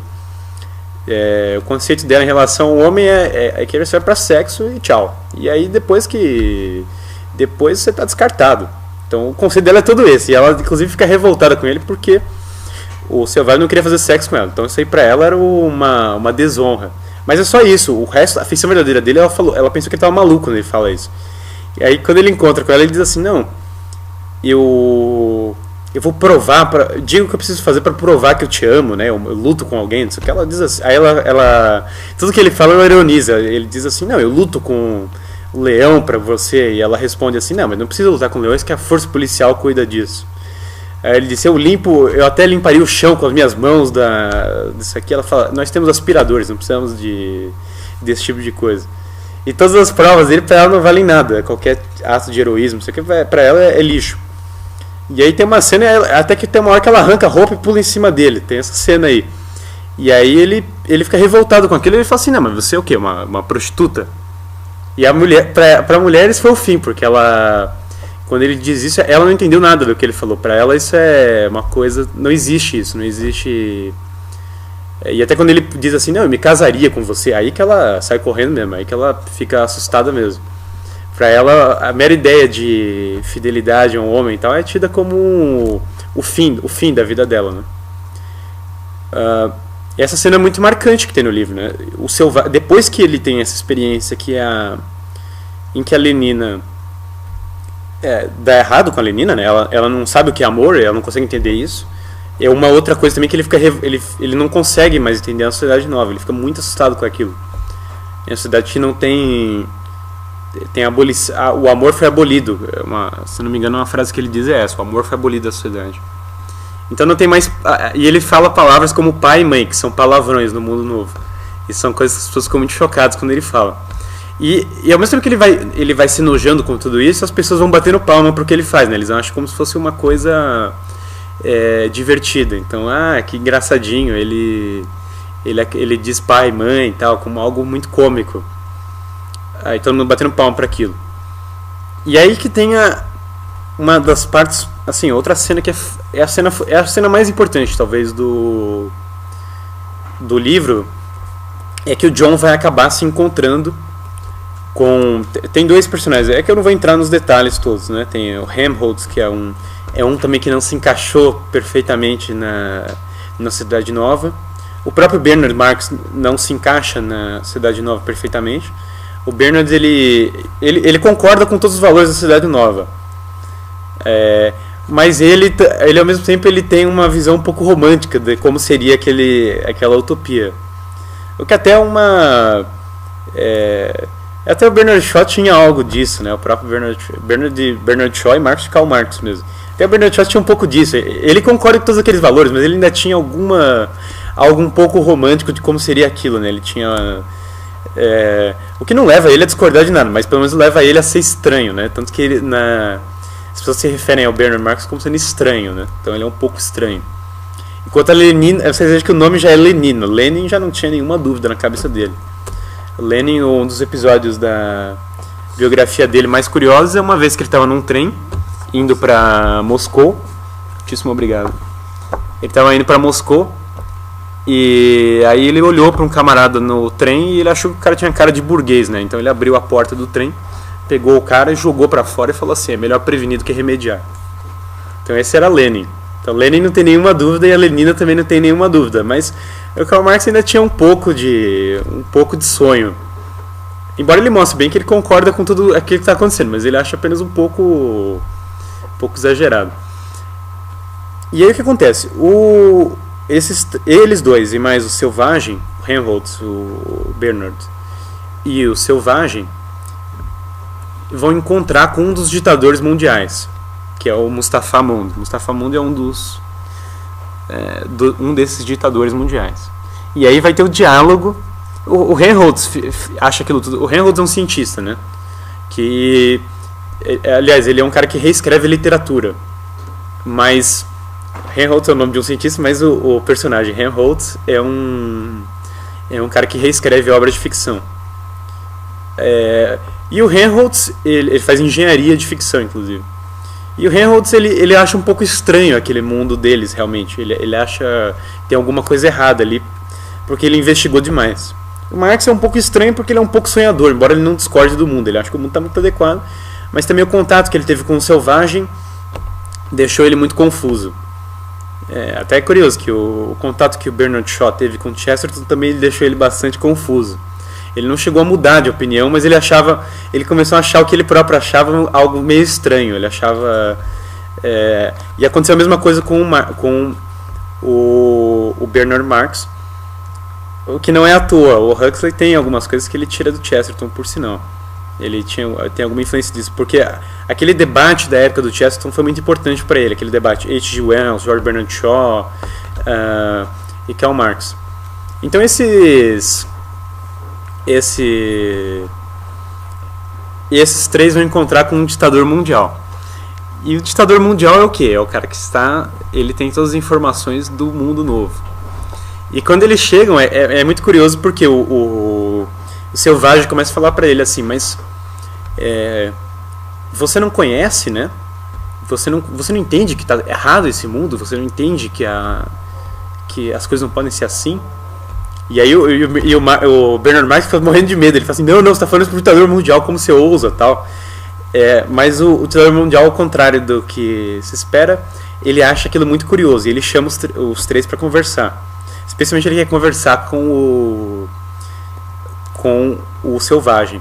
O conceito dela em relação ao homem é que ele serve para sexo e tchau. E aí depois você está descartado. Então o conceito dela é todo esse. E ela inclusive fica revoltada com ele porque o selvagem não queria fazer sexo com ela. Então isso aí para ela era uma desonra. Mas é só isso, o resto, a feição verdadeira dele, ela pensou que ele tava maluco quando ele fala isso. E aí quando ele encontra com ela, ele diz assim, não, eu vou provar, digo o que eu preciso fazer pra provar que eu te amo, né, eu luto com alguém, não sei o que, ela diz assim, aí ela tudo que ele fala ela ironiza, ele diz assim, não, eu luto com o leão pra você, e ela responde assim, não, mas não precisa lutar com leões que a força policial cuida disso. Aí ele disse, eu até limparia o chão com as minhas mãos disso aqui. Ela fala, nós temos aspiradores, não precisamos desse tipo de coisa. E todas as provas dele pra ela não valem nada, qualquer ato de heroísmo, isso aqui pra ela é lixo. E aí tem uma cena, até que tem uma hora que ela arranca a roupa e pula em cima dele, tem essa cena aí. E aí ele fica revoltado com aquilo e ele fala assim, não, mas você é o quê? Uma prostituta? E a mulher, pra mulher isso foi o fim, porque ela... Quando ele diz isso, ela não entendeu nada do que ele falou. Pra ela isso é uma coisa... Não existe isso, não existe... E até quando ele diz assim, não, eu me casaria com você, aí que ela sai correndo mesmo, aí que ela fica assustada mesmo. Pra ela, a mera ideia de fidelidade a um homem e tal é tida como o fim da vida dela, né? Essa cena é muito marcante que tem no livro, né? Depois que ele tem essa experiência em que a Lenina... dá errado com a Lenina, né? Ela não sabe o que é amor, ela não consegue entender isso. É uma outra coisa também que ele não consegue mais entender a sociedade nova, ele fica muito assustado com aquilo. É uma sociedade que não tem o amor foi abolido. Se não me engano, uma frase que ele diz é essa: o amor foi abolido da sociedade. Então não tem mais. E ele fala palavras como pai e mãe, que são palavrões no mundo novo. E são coisas que as pessoas ficam muito chocadas quando ele fala. E ao mesmo tempo que ele vai se enojando com tudo isso, as pessoas vão batendo palma pro que ele faz, né? Eles acham como se fosse uma coisa divertida. Então, que engraçadinho, ele diz pai, mãe e tal, como algo muito cômico. Aí todo mundo batendo palma pra aquilo. E aí que tem uma das partes, assim, outra cena que é a cena mais importante, talvez, do livro, é que o John vai acabar se encontrando tem dois personagens, é que eu não vou entrar nos detalhes todos, né? Tem o Helmholtz, que é um também que não se encaixou perfeitamente na Cidade Nova. O próprio Bernard Marx não se encaixa na Cidade Nova perfeitamente. O Bernard, ele concorda com todos os valores da Cidade Nova. Mas ele ao mesmo tempo ele tem uma visão um pouco romântica de como seria aquela utopia. O que até é uma... Até o Bernard Shaw tinha algo disso, né? O próprio Bernard Shaw e Marx de Karl Marx mesmo. Até o Bernard Shaw tinha um pouco disso. Ele concorda com todos aqueles valores, mas ele ainda tinha algo um pouco romântico de como seria aquilo, né? Ele tinha... o que não leva ele a discordar de nada, mas pelo menos leva ele a ser estranho, né? Tanto que as pessoas se referem ao Bernard Marx como sendo estranho, né? Então ele é um pouco estranho. Enquanto a Lenin, vocês veem que o nome já é Lenino. Lenin já não tinha nenhuma dúvida na cabeça dele. Lenin, um dos episódios da biografia dele mais curiosos é uma vez que ele estava num trem indo para Moscou. Muitíssimo obrigado. Ele estava indo para Moscou e aí ele olhou para um camarada no trem e ele achou que o cara tinha cara de burguês, né? Então ele abriu a porta do trem, pegou o cara e jogou para fora e falou assim: é melhor prevenir do que remediar. Então esse era Lenin. Então Lenin não tem nenhuma dúvida e a Lenina também não tem nenhuma dúvida, mas o Karl Marx ainda tinha um pouco de sonho. Embora ele mostre bem que ele concorda com tudo aquilo que está acontecendo, mas ele acha apenas um pouco exagerado. E aí o que acontece? Eles dois e mais o Selvagem, o Helmholtz, o Bernard e o Selvagem, vão encontrar com um dos ditadores mundiais, que é o Mustafa Mond. Mustafa Mond é um desses ditadores mundiais. E aí vai ter o diálogo. O Helmholtz acha aquilo tudo. O Helmholtz é um cientista, né? Aliás, ele é um cara que reescreve literatura. Mas Helmholtz é o nome de um cientista, mas o personagem Helmholtz é um cara que reescreve obras de ficção. E o Helmholtz ele faz engenharia de ficção, inclusive. E o Helmholtz ele acha um pouco estranho aquele mundo deles, realmente. Ele acha que tem alguma coisa errada ali, porque ele investigou demais. O Marx é um pouco estranho porque ele é um pouco sonhador, embora ele não discorde do mundo. Ele acha que o mundo está muito adequado, mas também o contato que ele teve com o Selvagem deixou ele muito confuso. Até é curioso que o contato que o Bernard Shaw teve com Chesterton também deixou ele bastante confuso. Ele não chegou a mudar de opinião, mas ele começou a achar o que ele próprio achava algo meio estranho. Ele achava... e aconteceu a mesma coisa com o Bernard Marx, o que não é à toa. O Huxley tem algumas coisas que ele tira do Chesterton, por sinal. Ele tem alguma influência disso, porque aquele debate da época do Chesterton foi muito importante para ele, aquele debate H.G. Wells, George Bernard Shaw e Karl Marx. Então esses três vão encontrar com um ditador mundial. E o ditador mundial é o quê? É o cara que ele tem todas as informações do mundo novo. E quando eles chegam, é muito curioso, porque o Selvagem começa a falar para ele assim, mas você não conhece, né? Você não entende que está errado esse mundo? Você não entende que as coisas não podem ser assim? E aí o Bernard Marx fica morrendo de medo. Ele fala assim, não, você está falando isso pro ditador mundial, como você ousa, tal. Mas o ditador mundial, ao contrário do que se espera, ele acha aquilo muito curioso. E ele chama os três para conversar. Especialmente ele quer conversar com o Selvagem.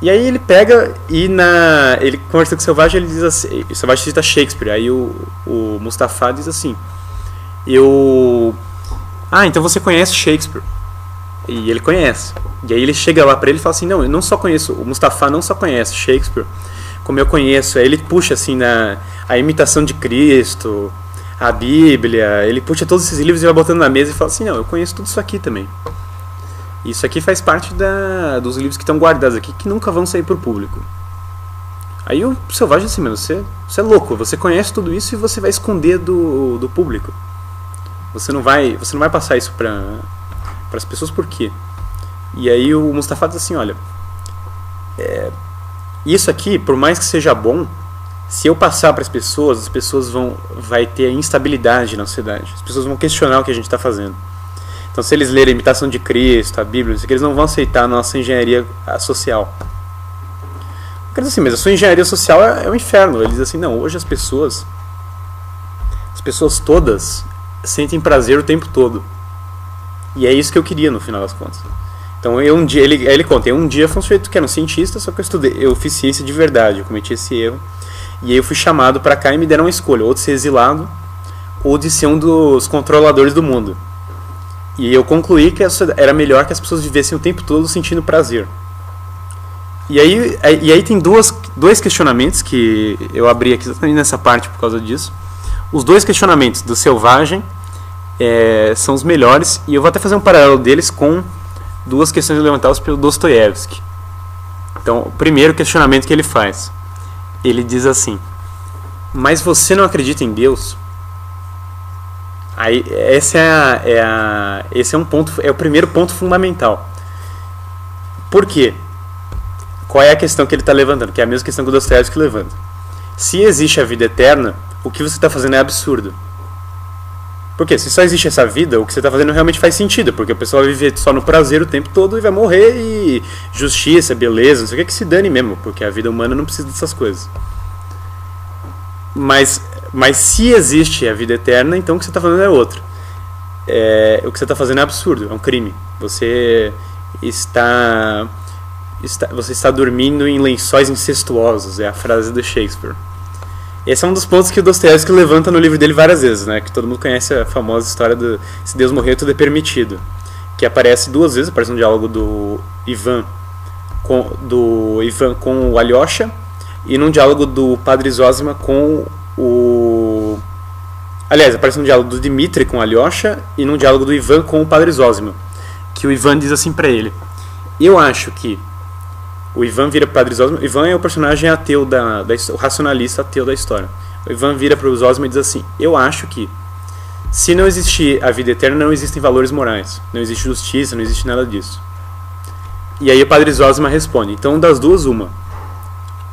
E aí ele pega ele conversa com o Selvagem, ele diz assim, o Selvagem cita Shakespeare. Aí o Mustafa diz assim, então você conhece Shakespeare. E ele conhece. E aí ele chega lá pra ele e fala assim, não, eu não só conheço, o Mustafa não só conhece Shakespeare, como eu conheço. Aí ele puxa assim a imitação de Cristo, a Bíblia, ele puxa todos esses livros e vai botando na mesa e fala assim, não, eu conheço tudo isso aqui também. Isso aqui faz parte dos livros que estão guardados aqui, que nunca vão sair pro público. Aí o Selvagem assim, mano, você é louco, você conhece tudo isso e você vai esconder do público. Você não vai passar isso para as pessoas, por quê? E aí o Mustafa diz assim, olha, isso aqui, por mais que seja bom, se eu passar para as pessoas vai ter instabilidade na sociedade. As pessoas vão questionar o que a gente está fazendo. Então, se eles lerem a imitação de Cristo, a Bíblia, eles não vão aceitar a nossa engenharia social. Quer dizer assim, mas a sua engenharia social é um inferno. Ele diz assim, não, hoje as pessoas todas sentem prazer o tempo todo. E é isso que eu queria, no final das contas. Então, ele conta, um dia foi um sujeito que era um cientista, só que eu fiz ciência de verdade, eu cometi esse erro. E aí eu fui chamado para cá e me deram uma escolha, ou de ser exilado, ou de ser um dos controladores do mundo. E eu concluí que era melhor que as pessoas vivessem o tempo todo sentindo prazer. E aí tem dois questionamentos que eu abri aqui exatamente nessa parte por causa disso. Os dois questionamentos do Selvagem são os melhores, e eu vou até fazer um paralelo deles com duas questões levantadas pelo Dostoiévski. Então, o primeiro questionamento que ele faz, ele diz assim, mas você não acredita em Deus? Aí, esse é um ponto, é o primeiro ponto fundamental. Por quê? Qual é a questão que ele está levantando? Que é a mesma questão que o Dostoiévski levanta. Se existe a vida eterna, o que você está fazendo é absurdo. Porque se só existe essa vida, o que você está fazendo realmente faz sentido, porque o pessoal vai viver só no prazer o tempo todo e vai morrer, e justiça, beleza, não sei o que se dane mesmo, porque a vida humana não precisa dessas coisas. Mas se existe a vida eterna, então o que você está fazendo é outro. O que você está fazendo é absurdo, é um crime. Você está dormindo em lençóis incestuosos, é a frase do Shakespeare. Esse é um dos pontos que o Dostoiévski levanta no livro dele várias vezes, né? Que todo mundo conhece a famosa história do se Deus morrer, tudo é permitido. Que aparece duas vezes, aparece um diálogo do Ivan com o Alyosha, e num diálogo do Padre Zosima com o... Aliás, aparece um diálogo do Dmitri com o Alyosha e num diálogo do Ivan com o Padre Zosima. Que o Ivan diz assim pra ele, eu acho que o Ivan vira para o Padre Zosima. O Ivan é o personagem ateu o racionalista ateu da história. O Ivan vira para o Zosima e diz assim, eu acho que se não existir a vida eterna, não existem valores morais, não existe justiça, não existe nada disso. E aí o Padre Zosima responde, então das duas uma,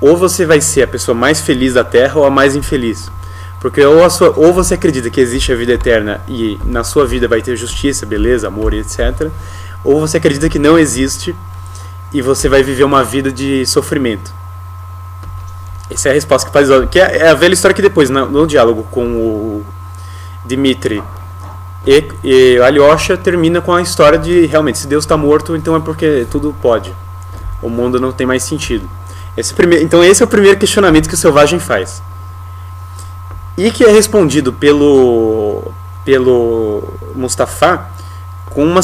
ou você vai ser a pessoa mais feliz da Terra ou a mais infeliz, porque ou você acredita que existe a vida eterna e na sua vida vai ter justiça, beleza, amor e etc, ou você acredita que não existe e você vai viver uma vida de sofrimento. Essa é a resposta que faz, que é a velha história que depois, no diálogo com o Dmitri e Alyosha termina com a história de realmente, se Deus está morto, então é porque tudo pode. O mundo não tem mais sentido. Então esse é o primeiro questionamento que o Selvagem faz. E que é respondido pelo Mustafá com um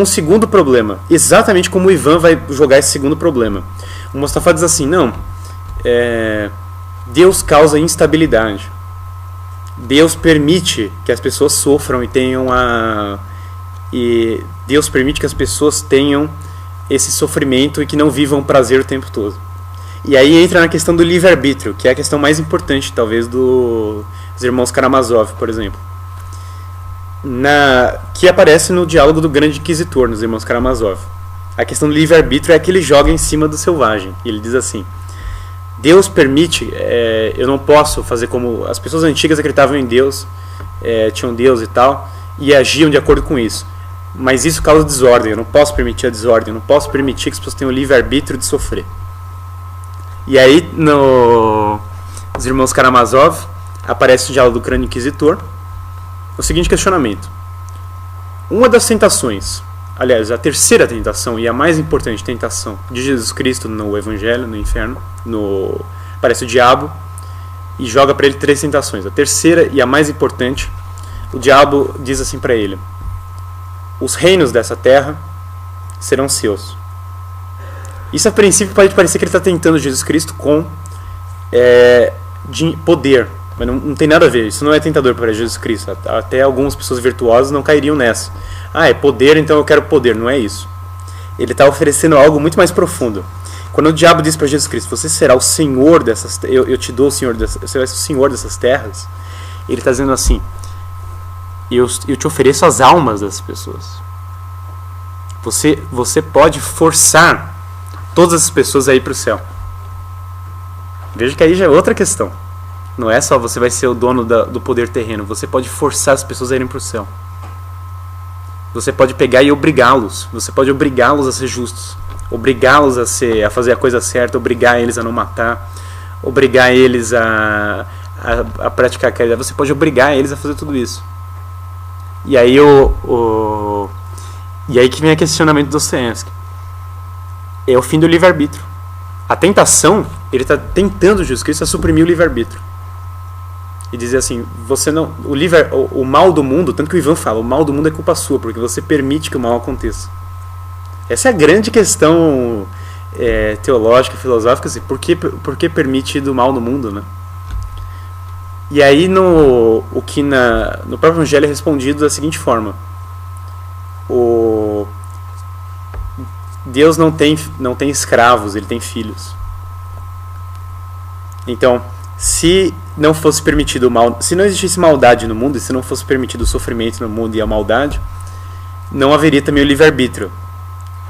segundo problema. Exatamente como o Ivan vai jogar esse segundo problema. O Mustafá diz assim, não, Deus causa instabilidade. Deus permite que as pessoas sofram e Deus permite que as pessoas tenham esse sofrimento e que não vivam prazer o tempo todo. E aí entra na questão do livre-arbítrio, que é a questão mais importante, talvez, dos irmãos Karamazov, por exemplo. Que aparece no diálogo do Grande Inquisitor, nos irmãos Karamazov. A questão do livre-arbítrio é que ele joga em cima do Selvagem. Ele diz assim, Deus permite, eu não posso fazer como... As pessoas antigas acreditavam em Deus, tinham Deus e tal, e agiam de acordo com isso. Mas isso causa desordem, eu não posso permitir a desordem, eu não posso permitir que as pessoas tenham o livre-arbítrio de sofrer. E aí, nos irmãos Karamazov, aparece o diálogo do Grande Inquisitor, o seguinte questionamento. Uma das tentações, aliás, a terceira tentação e a mais importante tentação de Jesus Cristo no Evangelho, no inferno, aparece o diabo e joga para ele 3 tentações. A terceira e a mais importante, o diabo diz assim para ele, os reinos dessa terra serão seus. Isso a princípio pode parecer que ele está tentando Jesus Cristo com poder, mas não tem nada a ver, isso não é tentador para Jesus Cristo. Até algumas pessoas virtuosas não cairiam nessa. É poder, então eu quero poder, não é isso. Ele está oferecendo algo muito mais profundo. Quando o diabo diz para Jesus Cristo, você será o senhor dessas terras, eu te dou o senhor dessas, você vai ser o senhor dessas terras, ele está dizendo assim, eu te ofereço as almas das pessoas. Você pode forçar todas as pessoas a ir para o céu. Veja que aí já é outra questão. Não é só você vai ser o dono do poder terreno. Você pode forçar as pessoas a irem para o céu. Você pode pegar e obrigá-los. Você pode obrigá-los a ser justos. Obrigá-los a fazer a coisa certa. Obrigar eles a não matar. Obrigar eles a praticar a caridade. Você pode obrigar eles a fazer tudo isso. E aí e aí que vem o questionamento do Dostoiévski. É o fim do livre-arbítrio. A tentação, ele está tentando Jesus Cristo a suprimir o livre-arbítrio. E dizer assim, o mal do mundo, tanto que o Ivan fala, o mal do mundo é culpa sua, porque você permite que o mal aconteça. Essa é a grande questão teológica, filosófica, assim, por que permite do mal no mundo, né? E aí no próprio Evangelho é respondido da seguinte forma. Deus não tem escravos, ele tem filhos. Então, se não fosse permitido o mal, se não existisse maldade no mundo, e se não fosse permitido o sofrimento no mundo e a maldade, não haveria também o livre-arbítrio.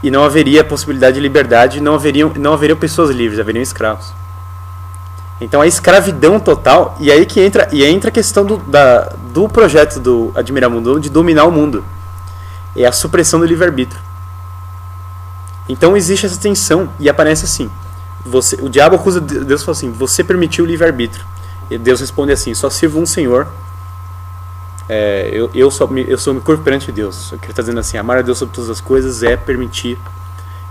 E não haveria a possibilidade de liberdade, não haveriam pessoas livres, haveriam escravos. Então a escravidão total, e aí que entra a questão do projeto do Admiramundo de dominar o mundo. É a supressão do livre-arbítrio. Então existe essa tensão e aparece assim. O diabo acusa Deus e fala assim, você permitiu o livre-arbítrio. E Deus responde assim, só sirvo um Senhor. Eu sou me curvo perante Deus. O que ele está dizendo assim, amar a Deus sobre todas as coisas é permitir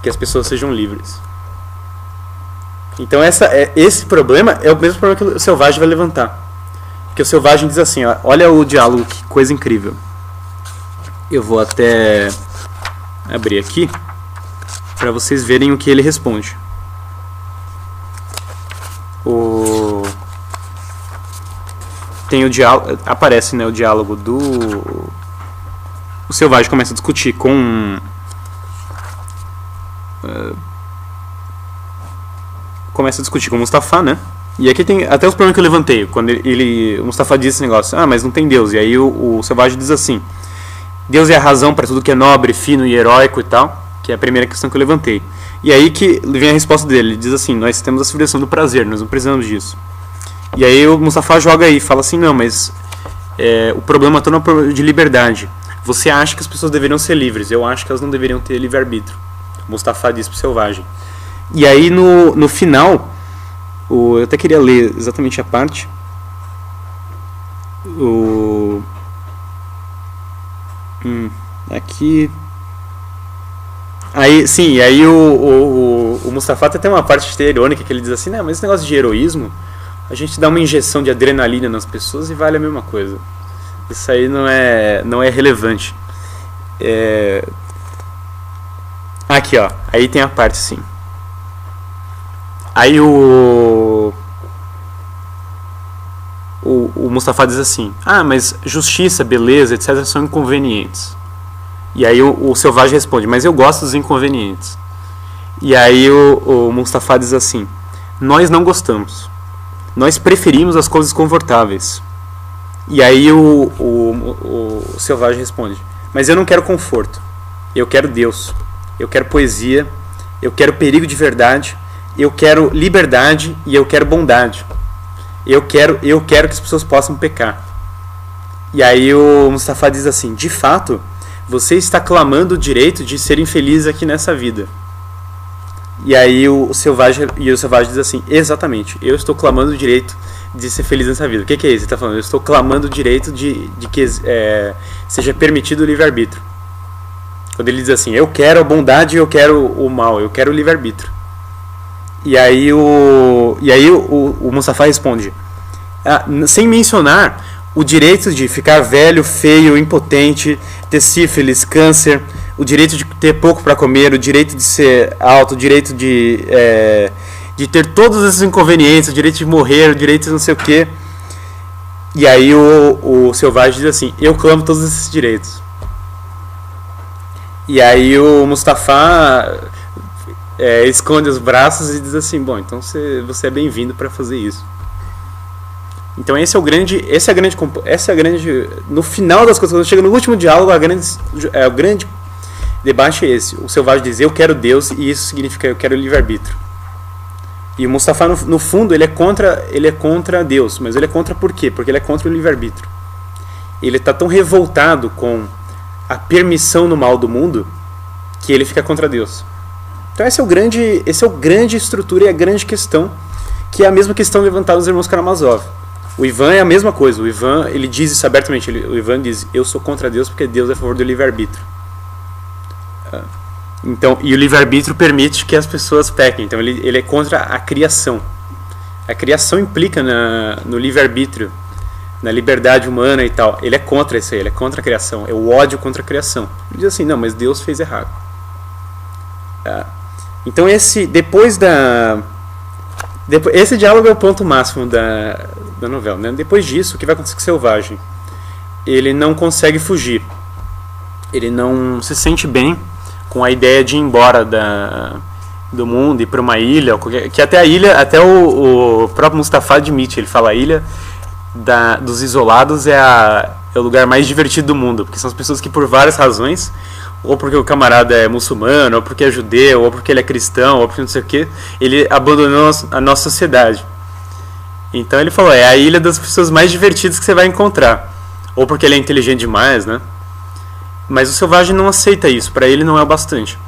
que as pessoas sejam livres. Então esse problema é o mesmo problema que o Selvagem vai levantar. Porque o Selvagem diz assim, olha o diálogo, que coisa incrível. Eu vou até abrir aqui para vocês verem o que ele responde. Tem o diálogo, aparece, né, o diálogo o Selvagem começa a discutir com o Mustafá, né? E aqui tem até os problemas que eu levantei, quando o Mustafá diz esse negócio, mas não tem Deus. E aí o Selvagem diz assim, Deus é a razão para tudo que é nobre, fino e heróico e tal, que é a primeira questão que eu levantei. E aí que vem a resposta dele, ele diz assim, nós temos a civilização do prazer, nós não precisamos disso. E aí o Mustafá joga aí, fala assim, não, mas o problema todo é um problema de liberdade. Você acha que as pessoas deveriam ser livres, eu acho que elas não deveriam ter livre-arbítrio. O Mustafá diz pro Selvagem. E aí no final, eu até queria ler exatamente a parte, Aqui. Aí, sim, aí o Mustafa até tem uma parte irônica que ele diz assim, mas esse negócio de heroísmo, a gente dá uma injeção de adrenalina nas pessoas e vale a mesma coisa. Isso aí não é relevante. Aqui, ó. Aí tem a parte sim. Aí o Mustafa diz assim, mas justiça, beleza, etc. são inconvenientes. E aí o selvagem responde, mas eu gosto dos inconvenientes. E aí o Mustafa diz assim, nós não gostamos. Nós preferimos as coisas confortáveis. E aí o selvagem responde, mas eu não quero conforto. Eu quero Deus. Eu quero poesia. Eu quero perigo de verdade. Eu quero liberdade e eu quero bondade. Eu quero que as pessoas possam pecar. E aí o Mustafa diz assim, de fato, você está clamando o direito de ser infeliz aqui nessa vida. E aí o selvagem diz assim, exatamente, eu estou clamando o direito de ser feliz nessa vida. O que é isso? Ele está falando, eu estou clamando o direito de que seja permitido o livre-arbítrio. Quando ele diz assim, eu quero a bondade e eu quero o mal, eu quero o livre-arbítrio. E aí o Mustafa responde, sem mencionar o direito de ficar velho, feio, impotente, ter sífilis, câncer, o direito de ter pouco para comer, o direito de ser alto, o direito de ter todos esses inconvenientes, o direito de morrer, o direito de não sei o quê. E aí o selvagem diz assim, eu clamo todos esses direitos. E aí o Mustafa esconde os braços e diz assim, bom, então você é bem-vindo para fazer isso. Então essa é a grande, no final das coisas, quando chega no último diálogo, o grande debate é esse. O selvagem diz, eu quero Deus, e isso significa eu quero livre-arbítrio. E o Mustafa, no fundo, ele é contra Deus, mas ele é contra por quê? Porque ele é contra o livre-arbítrio. Ele está tão revoltado com a permissão no mal do mundo, que ele fica contra Deus. Então esse é o grande estrutura e a grande questão, que é a mesma questão levantada dos irmãos Karamazov. O Ivan é a mesma coisa. O Ivan, ele diz isso abertamente. O Ivan diz, eu sou contra Deus porque Deus é a favor do livre-arbítrio. Então, e o livre-arbítrio permite que as pessoas pequem. Então ele é contra a criação. A criação implica no livre-arbítrio, na liberdade humana e tal. Ele é contra isso aí, ele é contra a criação. É o ódio contra a criação. Ele diz assim, não, mas Deus fez errado. Então esse diálogo é o ponto máximo da novela, né? Depois disso, o que vai acontecer com o selvagem? Ele não consegue fugir. Ele não se sente bem com a ideia de ir embora do mundo, ir para uma ilha, que até a ilha, até o próprio Mustafa admite, ele fala, a ilha dos isolados é o lugar mais divertido do mundo, porque são as pessoas que por várias razões, ou porque o camarada é muçulmano, ou porque é judeu, ou porque ele é cristão, ou porque não sei o que, ele abandonou a nossa sociedade. Então ele falou, é a ilha das pessoas mais divertidas que você vai encontrar. Ou porque ele é inteligente demais, né? Mas o selvagem não aceita isso, para ele não é o bastante.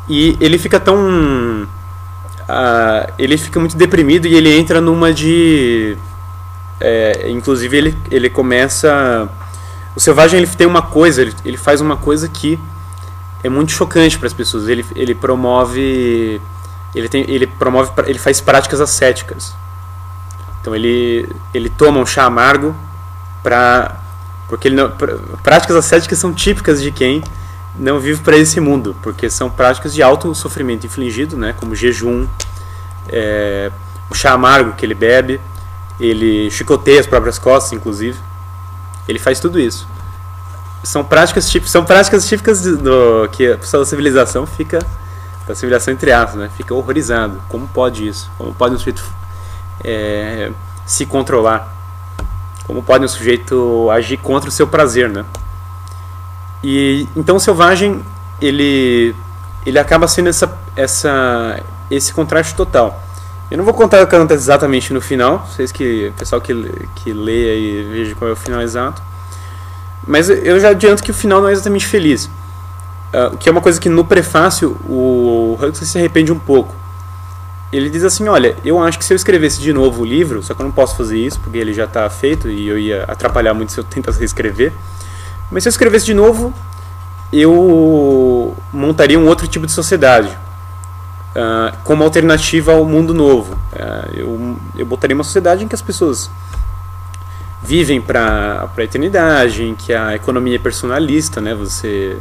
E ele fica ele fica muito deprimido e ele entra numa de... inclusive ele começa... O selvagem ele tem uma coisa, ele faz uma coisa que é muito chocante para as pessoas. Ele faz práticas ascéticas. Então ele toma um chá amargo porque práticas ascéticas são típicas de quem não vive para esse mundo, porque são práticas de alto sofrimento infligido, né, como jejum, o chá amargo que ele bebe, ele chicoteia as próprias costas, inclusive. Ele faz tudo isso. São práticas típicas que a pessoa da civilização fica, da civilização entre aspas, né, fica horrorizado. Como pode isso? Como pode um sujeito se controlar? Como pode um sujeito agir contra o seu prazer, né? E então o selvagem ele acaba sendo esse contraste total. Eu não vou contar o que acontece exatamente no final, o pessoal que lê aí veja qual é o final exato. Mas eu já adianto que o final não é exatamente feliz. Que é uma coisa que no prefácio o Huxley se arrepende um pouco. Ele diz assim, olha, eu acho que se eu escrevesse de novo o livro, só que eu não posso fazer isso, porque ele já está feito e eu ia atrapalhar muito se eu tentasse reescrever, mas se eu escrevesse de novo, eu montaria um outro tipo de sociedade, como alternativa ao mundo novo. Eu botaria uma sociedade em que as pessoas vivem para a eternidade, em que a economia é personalista, né? Você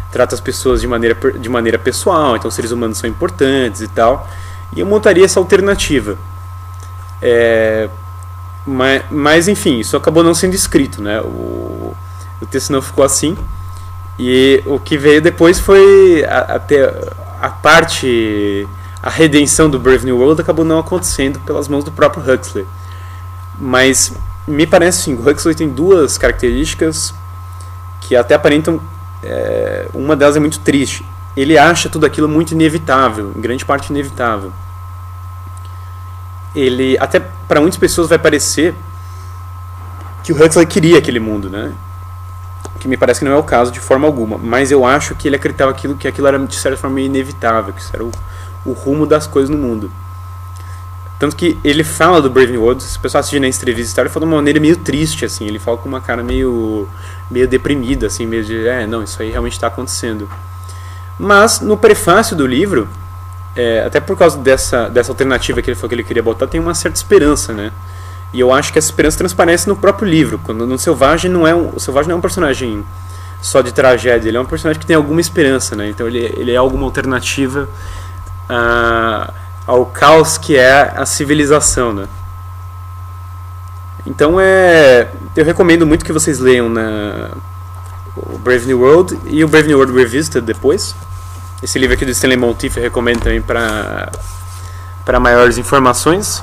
trata as pessoas de maneira pessoal, então os seres humanos são importantes e tal. E eu montaria essa alternativa. Mas enfim, isso acabou não sendo escrito, né? O texto não ficou assim. E o que veio depois foi até a redenção do Brave New World acabou não acontecendo pelas mãos do próprio Huxley. Mas me parece assim, o Huxley tem duas características que até aparentam, uma delas é muito triste. Ele acha tudo aquilo muito inevitável, em grande parte inevitável. Até para muitas pessoas vai parecer que o Huxley queria aquele mundo, né? Que me parece que não é o caso de forma alguma, mas eu acho que ele acreditava que aquilo era de certa forma inevitável, que isso era o rumo das coisas no mundo. Tanto que ele fala do Brave New World, se o pessoal assistir na entrevista, ele fala de uma maneira meio triste, assim, ele fala com uma cara meio deprimida, assim, meio de, não, isso aí realmente está acontecendo. Mas no prefácio do livro, até por causa dessa alternativa que ele falou que ele queria botar, tem uma certa esperança, né? E eu acho que essa esperança transparece no próprio livro. Quando no Selvagem o Selvagem não é um personagem só de tragédia, ele é um personagem que tem alguma esperança, né? Então ele é alguma alternativa ao caos que é a civilização, né? Então eu recomendo muito que vocês leiam o Brave New World e o Brave New World Revisited depois. Esse livro aqui do Stanley Monteith eu recomendo também para maiores informações.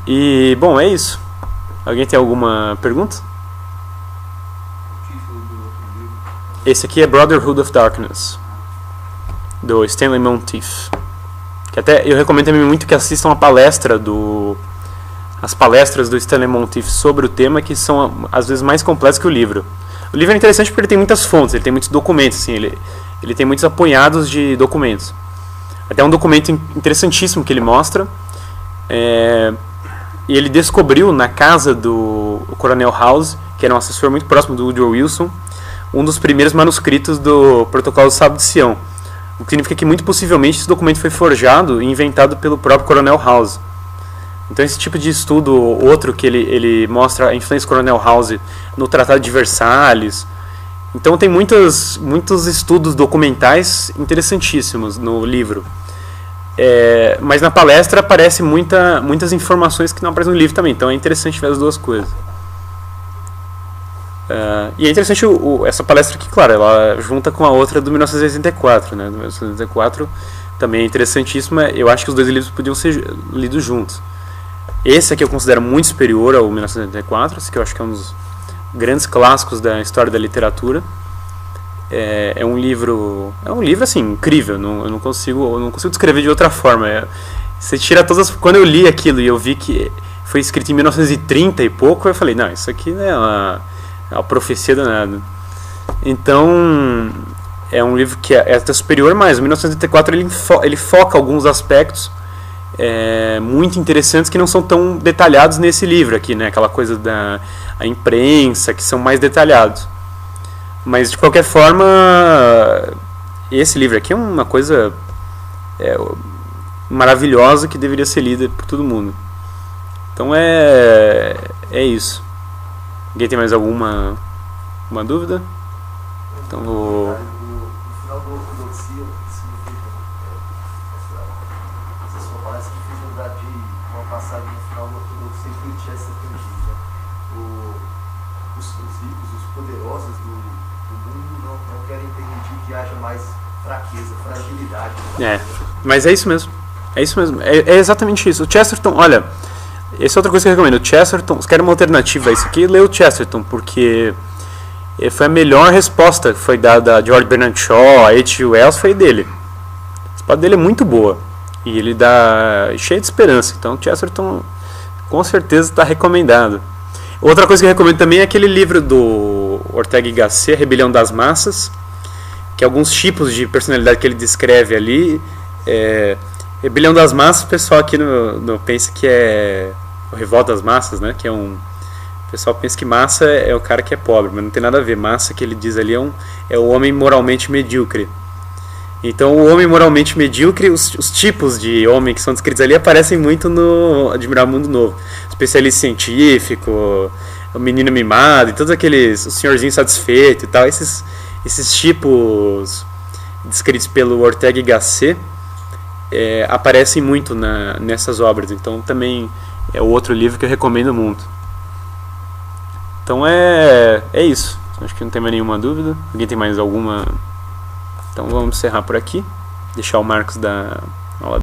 E, bom, é isso. Alguém tem alguma pergunta? Esse aqui é Brotherhood of Darkness, do Stanley Monteith. Que até eu recomendo também muito que assistam as palestras do Stanley Monteith sobre o tema, que são às vezes mais completas que o livro. O livro é interessante porque ele tem muitas fontes, ele tem muitos documentos, assim, ele tem muitos apanhados de documentos. Até um documento interessantíssimo que ele mostra. E ele descobriu na casa do Coronel House, que era um assessor muito próximo do Woodrow Wilson, um dos primeiros manuscritos do Protocolo do Sábado de Sião. O que significa que muito possivelmente esse documento foi forjado e inventado pelo próprio Coronel House. Então esse tipo de estudo, outro que ele mostra a influência do Coronel House no Tratado de Versalhes. Então tem muitos estudos documentais interessantíssimos no livro. Mas na palestra aparecem muitas informações que não aparecem no livro também, então é interessante ver as duas coisas. E é interessante essa palestra aqui, claro, ela junta com a outra do 1984, né? Do 1984 também é interessantíssima. Eu acho que os dois livros podiam ser lidos juntos. Esse aqui eu considero muito superior ao 1984, esse que eu acho que é um dos grandes clássicos da história da literatura. É um livro assim, incrível. Eu não consigo descrever de outra forma. Você tira quando eu li aquilo e eu vi que foi escrito em 1930 e pouco, eu falei, não, isso aqui não é uma profecia danada. Então é um livro que é até superior, mas o 1984 ele foca alguns aspectos muito interessantes que não são tão detalhados nesse livro aqui, né? Aquela coisa da imprensa, que são mais detalhados. Mas de qualquer forma, esse livro aqui é uma coisa maravilhosa que deveria ser lida por todo mundo. Então é isso. Alguém tem mais alguma dúvida? Então vou... No final do ortodoxia, o que significa essa sua palestra me fez lembrar de uma passagem no final do ortodoxia que o Chesterton diz, né? Os ricos, os poderosos do mundo não querem permitir que haja mais fraqueza, fragilidade. Mas é isso mesmo. É exatamente isso. O Chesterton, olha, essa é outra coisa que eu recomendo. O Chesterton, se quer uma alternativa a isso aqui, lê o Chesterton, porque foi a melhor resposta que foi dada a George Bernard Shaw, a H.G. Wells, foi dele. A resposta dele é muito boa. E ele dá cheio de esperança. Então o Chesterton com certeza está recomendado. Outra coisa que eu recomendo também é aquele livro do Ortega y Gasset, Rebelião das Massas, que alguns tipos de personalidade que ele descreve ali. Rebelião das Massas, o pessoal aqui no pensa que é o Revolta das Massas, né? Que é um O pessoal pensa que Massa é o cara que é pobre, mas não tem nada a ver. Massa, que ele diz ali, é o homem moralmente medíocre. Então, o homem moralmente medíocre, os tipos de homem que são descritos ali aparecem muito no Admirável Mundo Novo. Especialista científico, o menino mimado, e todos aqueles, o senhorzinho satisfeito e tal. Esses tipos descritos pelo Ortega y Gasset aparecem muito nessas obras. Então, também é outro livro que eu recomendo muito. Então, é isso. Acho que não tem mais nenhuma dúvida. Alguém tem mais alguma? Então vamos encerrar por aqui. Deixar o Marcos dar